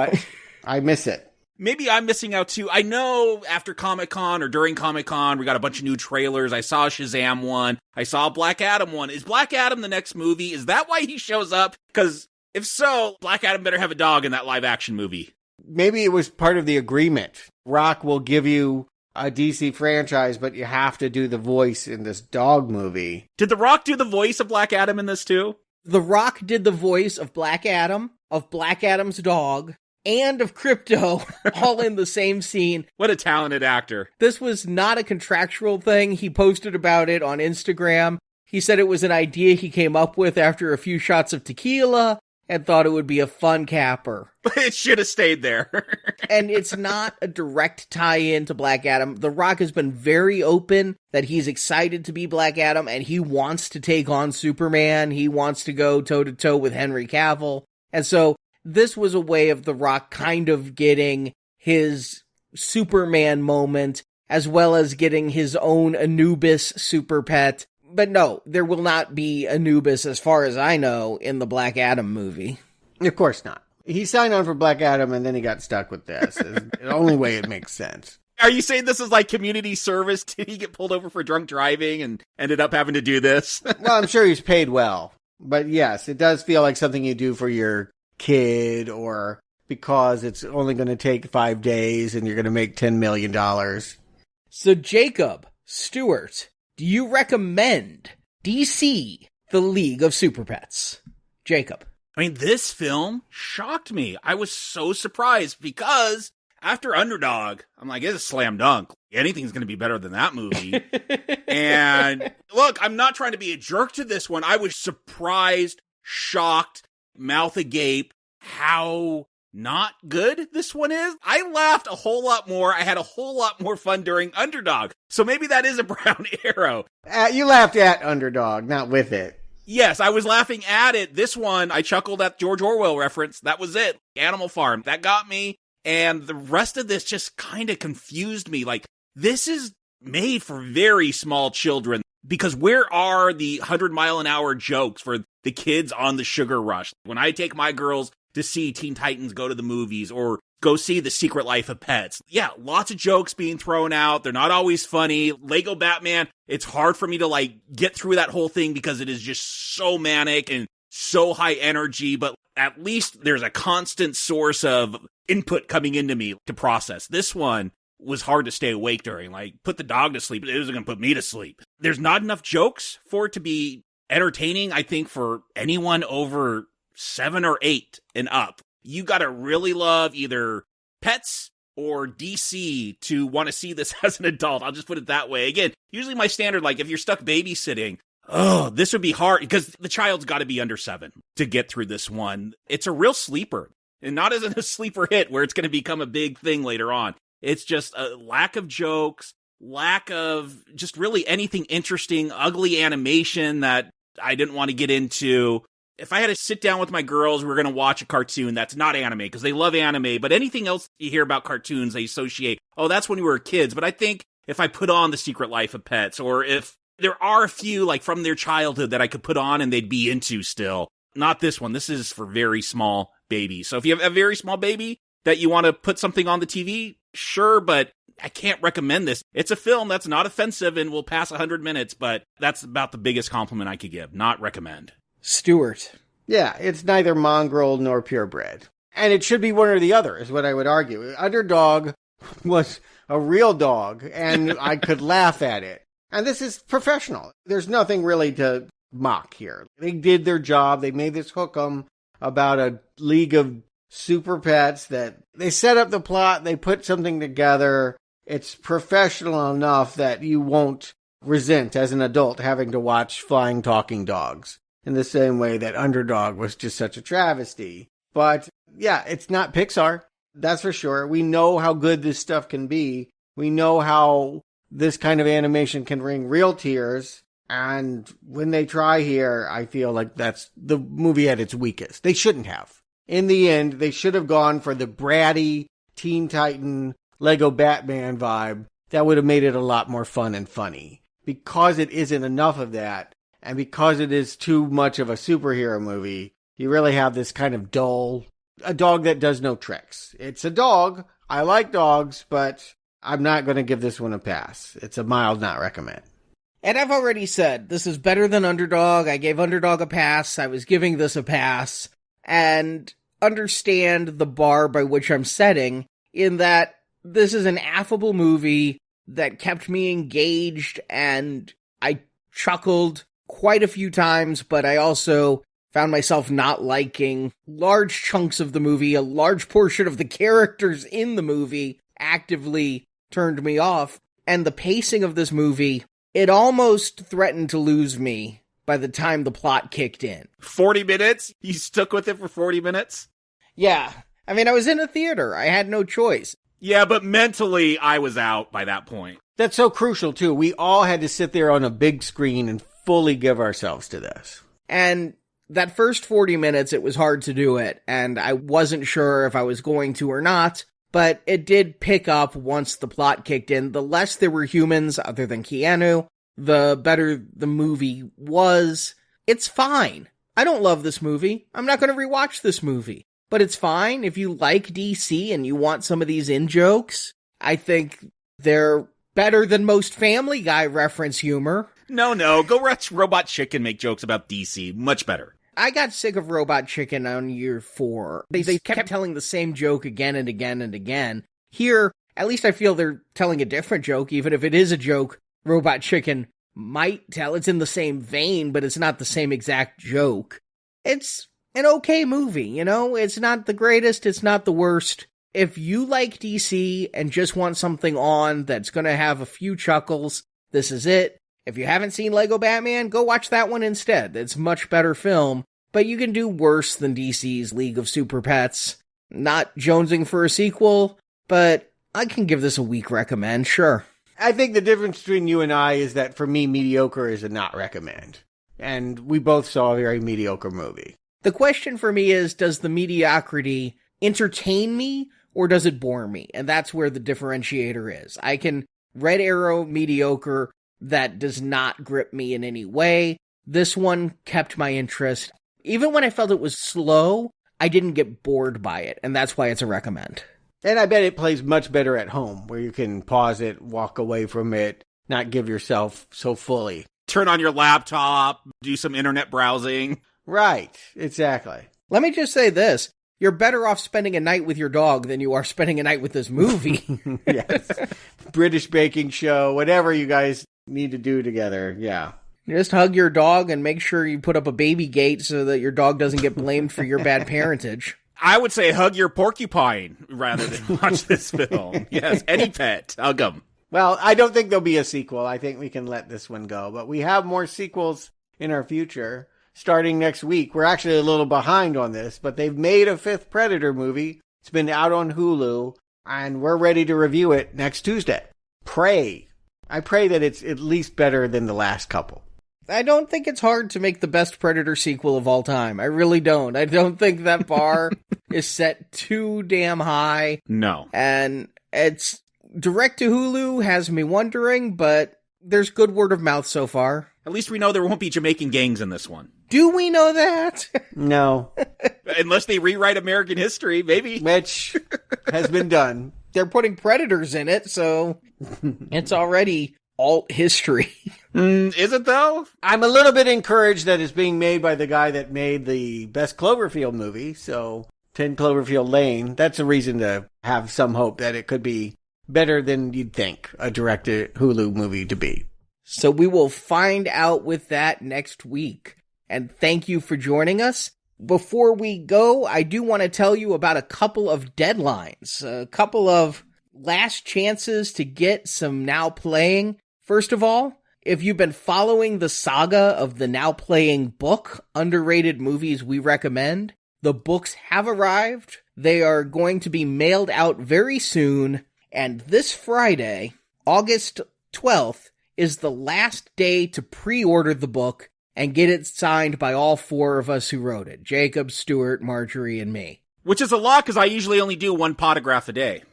Speaker 5: I miss it.
Speaker 8: Maybe I'm missing out too. I know after Comic-Con or during Comic-Con, we got a bunch of new trailers. I saw a Shazam one. I saw a Black Adam one. Is Black Adam the next movie? Is that why he shows up? Because if so, Black Adam better have a dog in that live action movie.
Speaker 5: Maybe it was part of the agreement. Rock will give you a DC franchise, but you have to do the voice in this dog movie.
Speaker 8: Did The Rock do the voice of Black Adam in this too?
Speaker 7: The Rock did the voice of Black Adam, of Black Adam's dog, and of Krypto, all in the same scene.
Speaker 8: What a talented actor.
Speaker 7: This was not a contractual thing. He posted about it on Instagram. He said it was an idea he came up with after a few shots of tequila and thought it would be a fun capper.
Speaker 8: It should have stayed there.
Speaker 7: And it's not a direct tie-in to Black Adam. The Rock has been very open that he's excited to be Black Adam and he wants to take on Superman. He wants to go toe-to-toe with Henry Cavill. And so this was a way of The Rock kind of getting his Superman moment as well as getting his own Anubis super pet. But no, there will not be Anubis, as far as I know, in the Black Adam movie.
Speaker 5: Of course not. He signed on for Black Adam and then he got stuck with this. It's the only way it makes sense.
Speaker 8: Are you saying this is like community service? Did he get pulled over for drunk driving and ended up having to do this?
Speaker 5: Well, I'm sure he's paid well. But yes, it does feel like something you do for your kid or because it's only going to take 5 days and you're going to make $10 million.
Speaker 7: So Jakob, Stuart, do you recommend DC, The League of Superpets? Jakob.
Speaker 8: I mean, this film shocked me. I was so surprised because after Underdog, I'm like, it's a slam dunk. Anything's going to be better than that movie. And look, I'm not trying to be a jerk to this one. I was surprised, shocked, mouth agape, how not good this one is. I laughed a whole lot more. I had a whole lot more fun during Underdog. So maybe that is a brown arrow.
Speaker 5: You laughed at Underdog, not with it.
Speaker 8: Yes, I was laughing at it. This one, I chuckled at George Orwell reference. That was it. Animal Farm. That got me. And the rest of this just kind of confused me. Like, this is made for very small children. Because where are the 100-mile-an-hour jokes for the kids on the sugar rush? When I take my girls to see Teen Titans go to the movies or go see The Secret Life of Pets. Yeah, lots of jokes being thrown out. They're not always funny. Lego Batman, it's hard for me to get through that whole thing because it is just so manic and so high energy, but at least there's a constant source of input coming into me to process. This one was hard to stay awake during. Put the dog to sleep. It wasn't going to put me to sleep. There's not enough jokes for it to be entertaining, I think, for anyone over 7 or 8 and up. You gotta really love either Pets or DC to want to see this as an adult. I'll just put it that way. Again, usually my standard, if you're stuck babysitting, this would be hard because the child's got to be under 7 to get through this one. It's a real sleeper, and not as a sleeper hit where it's going to become a big thing later on. It's just a lack of jokes, lack of just really anything interesting, ugly animation that I didn't want to get into. If I had to sit down with my girls, we were going to watch a cartoon that's not anime, because they love anime, but anything else you hear about cartoons, they associate, oh, that's when we were kids. But I think if I put on The Secret Life of Pets, or if there are a few, from their childhood that I could put on and they'd be into still, not this one. This is for very small babies. So if you have a very small baby, that you want to put something on the TV, sure, but I can't recommend this. It's a film that's not offensive and will pass 100 minutes, but that's about the biggest compliment I could give. Not recommend.
Speaker 7: Stuart.
Speaker 5: Yeah, it's neither mongrel nor purebred. And it should be one or the other, is what I would argue. Underdog was a real dog, and I could laugh at it. And this is professional. There's nothing really to mock here. They did their job. They made this hook'em about a league of super pets that they set up the plot. They put something together. It's professional enough that you won't resent as an adult having to watch flying talking dogs in the same way that Underdog was just such a travesty. But yeah, it's not Pixar. That's for sure. We know how good this stuff can be. We know how this kind of animation can bring real tears. And when they try here, I feel like that's the movie at its weakest. They shouldn't have. In the end, they should have gone for the bratty Teen Titan Lego Batman vibe. That would have made it a lot more fun and funny. Because it isn't enough of that, and because it is too much of a superhero movie, you really have this kind of dull, a dog that does no tricks. It's a dog. I like dogs, but I'm not going to give this one a pass. It's a mild not recommend.
Speaker 7: And I've already said, this is better than Underdog. I gave Underdog a pass. I was giving this a pass. And understand the bar by which I'm setting, in that this is an affable movie that kept me engaged, and I chuckled quite a few times, but I also found myself not liking large chunks of the movie. A large portion of the characters in the movie actively turned me off. And the pacing of this movie, it almost threatened to lose me by the time the plot kicked in.
Speaker 8: 40 minutes? You stuck with it for 40 minutes?
Speaker 7: Yeah. I mean, I was in a theater. I had no choice.
Speaker 8: Yeah, but mentally, I was out by that point.
Speaker 5: That's so crucial, too. We all had to sit there on a big screen and fully give ourselves to this.
Speaker 7: And that first 40 minutes, it was hard to do it, and I wasn't sure if I was going to or not, but it did pick up once the plot kicked in. The less there were humans, other than Keanu, the better the movie was. It's fine. I don't love this movie. I'm not going to rewatch this movie. But it's fine. If you like DC and you want some of these in-jokes, I think they're better than most Family Guy reference humor.
Speaker 8: No. Go watch Robot Chicken make jokes about DC. Much better.
Speaker 7: I got sick of Robot Chicken on year 4. They kept telling the same joke again and again and again. Here, at least I feel they're telling a different joke, even if it is a joke Robot Chicken might tell. It's in the same vein, but it's not the same exact joke. It's an okay movie, you know? It's not the greatest, it's not the worst. If you like DC and just want something on that's gonna have a few chuckles, this is it. If you haven't seen Lego Batman, go watch that one instead. It's a much better film, but you can do worse than DC's League of Super Pets. Not jonesing for a sequel, but I can give this a weak recommend, sure.
Speaker 5: I think the difference between you and I is that for me, mediocre is a not recommend. And we both saw a very mediocre movie.
Speaker 7: The question for me is, does the mediocrity entertain me, or does it bore me? And that's where the differentiator is. I can Red Arrow mediocre that does not grip me in any way. This one kept my interest. Even when I felt it was slow, I didn't get bored by it, and that's why it's a recommend.
Speaker 5: And I bet it plays much better at home, where you can pause it, walk away from it, not give yourself so fully.
Speaker 8: Turn on your laptop, do some internet browsing.
Speaker 5: Right, exactly.
Speaker 7: Let me just say this. You're better off spending a night with your dog than you are spending a night with this movie.
Speaker 5: Yes. British baking show, whatever you guys need to do together, yeah.
Speaker 7: Just hug your dog and make sure you put up a baby gate so that your dog doesn't get blamed for your bad parentage.
Speaker 8: I would say hug your porcupine rather than watch this film. Yes, any pet, hug them.
Speaker 5: Well, I don't think there'll be a sequel. I think we can let this one go. But we have more sequels in our future. Starting next week. We're actually a little behind on this, but they've made a 5th Predator movie. It's been out on Hulu, and we're ready to review it next Tuesday. I pray that it's at least better than the last couple.
Speaker 7: I don't think it's hard to make the best Predator sequel of all time. I really don't. I don't think that bar is set too damn high.
Speaker 8: No.
Speaker 7: And it's direct to Hulu has me wondering, but there's good word of mouth so far.
Speaker 8: At least we know there won't be Jamaican gangs in this one.
Speaker 7: Do we know that?
Speaker 5: No.
Speaker 8: Unless they rewrite American history, maybe.
Speaker 5: Which has been done.
Speaker 7: They're putting predators in it, so it's already alt history.
Speaker 8: Is it, though?
Speaker 5: I'm a little bit encouraged that it's being made by the guy that made the best Cloverfield movie, so 10 Cloverfield Lane. That's a reason to have some hope that it could be better than you'd think a directed Hulu movie to be.
Speaker 7: So we will find out with that next week. And thank you for joining us. Before we go, I do want to tell you about a couple of deadlines, a couple of last chances to get some Now Playing. First of all, if you've been following the saga of the Now Playing book, Underrated Movies We Recommend, the books have arrived. They are going to be mailed out very soon. And this Friday, August 12th, is the last day to pre-order the book and get it signed by all four of us who wrote it. Jakob, Stuart, Marjorie, and me.
Speaker 8: Which is a lot, because I usually only do one potograph a day.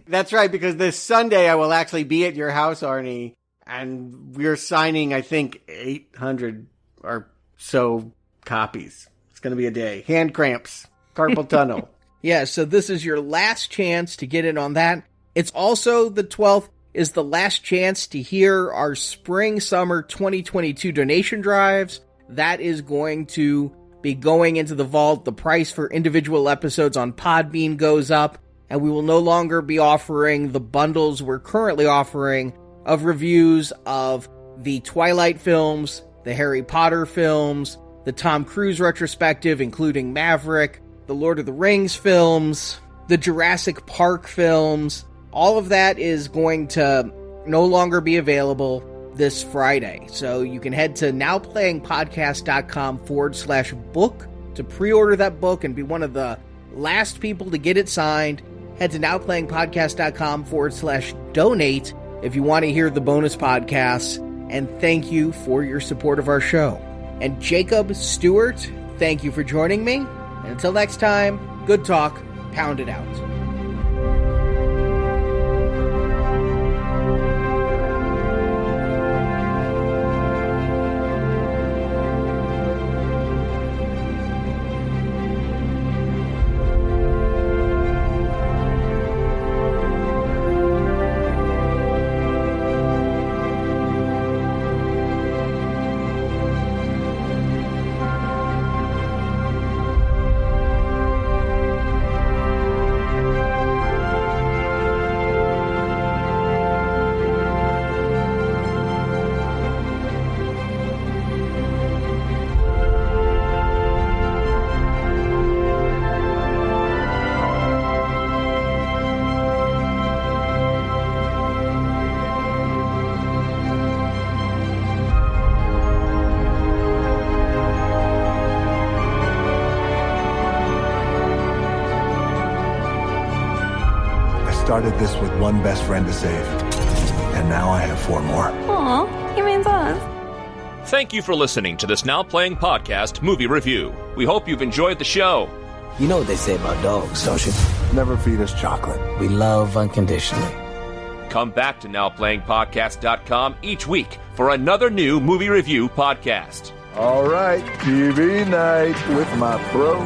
Speaker 5: That's right, because this Sunday I will actually be at your house, Arnie, and we're signing, I think, 800 or so copies. It's going to be a day. Hand cramps. Carpal tunnel.
Speaker 7: Yeah, so this is your last chance to get in on that. It's also the 12th is the last chance to hear our spring-summer 2022 donation drives. That is going to be going into the vault. The price for individual episodes on Podbean goes up, and we will no longer be offering the bundles we're currently offering of reviews of the Twilight films, the Harry Potter films, the Tom Cruise retrospective, including Maverick, the Lord of the Rings films, the Jurassic Park films. All of that is going to no longer be available this Friday. So you can head to nowplayingpodcast.com/book to pre-order that book and be one of the last people to get it signed. Head to nowplayingpodcast.com/donate if you want to hear the bonus podcasts. And thank you for your support of our show. And Jakob, Stuart, thank you for joining me. And until next time, good talk, pound it out.
Speaker 9: Started this with one best friend to save, and now I have 4 more.
Speaker 10: Aw, he means us.
Speaker 4: Thank you for listening to this Now Playing Podcast movie review. We hope you've enjoyed the show.
Speaker 11: You know what they say about dogs, don't you?
Speaker 9: Never feed us chocolate.
Speaker 11: We love unconditionally.
Speaker 4: Come back to NowPlayingPodcast.com each week for another new movie review podcast.
Speaker 9: All right, TV night with my bro.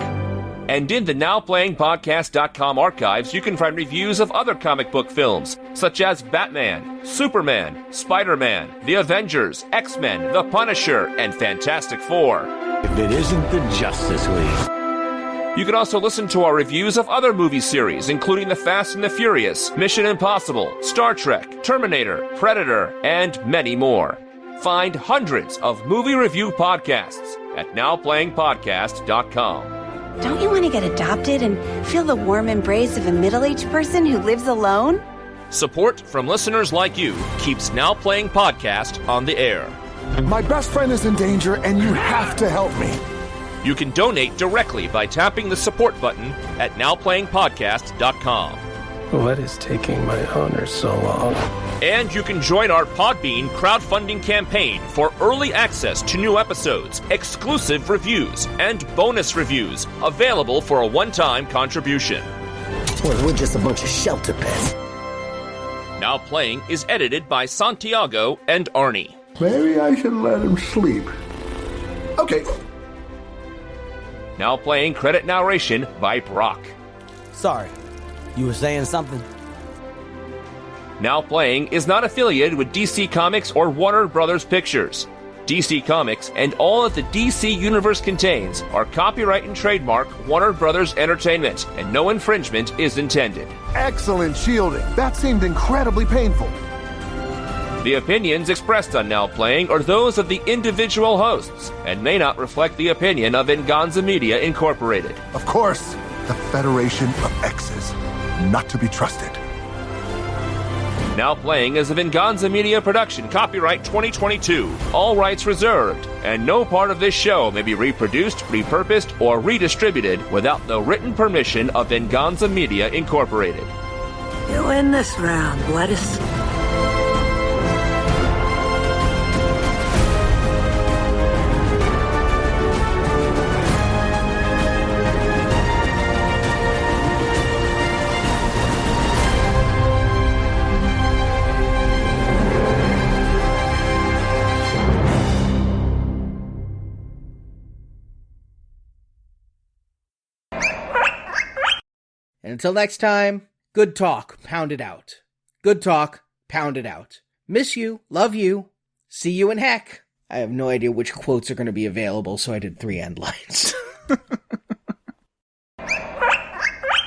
Speaker 4: And in the NowPlayingPodcast.com archives, you can find reviews of other comic book films, such as Batman, Superman, Spider-Man, The Avengers, X-Men, The Punisher, and Fantastic Four.
Speaker 11: If it isn't the Justice League.
Speaker 4: You can also listen to our reviews of other movie series, including The Fast and the Furious, Mission Impossible, Star Trek, Terminator, Predator, and many more. Find hundreds of movie review podcasts at NowPlayingPodcast.com.
Speaker 10: Don't you want to get adopted and feel the warm embrace of a middle-aged person who lives alone?
Speaker 4: Support from listeners like you keeps Now Playing Podcast on the air.
Speaker 9: My best friend is in danger, and you have to help me.
Speaker 4: You can donate directly by tapping the support button at NowPlayingPodcast.com.
Speaker 1: What is taking my honor so long?
Speaker 4: And you can join our Podbean crowdfunding campaign for early access to new episodes, exclusive reviews, and bonus reviews available for a one-time contribution.
Speaker 11: Well, we're just a bunch of shelter pets.
Speaker 4: Now Playing is edited by Santiago and Arnie.
Speaker 9: Maybe I should let him sleep.
Speaker 12: Okay.
Speaker 4: Now playing credit narration by Brock.
Speaker 11: Sorry, you were saying something?
Speaker 4: Now playing is not affiliated with DC Comics or Warner Brothers Pictures. DC Comics and all that the DC Universe contains are copyright and trademark Warner Brothers Entertainment, and no infringement is intended.
Speaker 12: Excellent shielding. That seemed incredibly painful.
Speaker 4: The opinions expressed on Now Playing are those of the individual hosts and may not reflect the opinion of Venganza Media Incorporated.
Speaker 12: Of course, the Federation of X's. Not to be trusted.
Speaker 4: Now Playing is a Venganza Media production, copyright 2022. All rights reserved, and no part of this show may be reproduced, repurposed, or redistributed without the written permission of Venganza Media Incorporated.
Speaker 6: You win this round, lettuce.
Speaker 7: And until next time, good talk, pound it out. Good talk, pound it out. Miss you, love you, see you in heck. I have no idea which quotes are going to be available, so I did 3 end lines.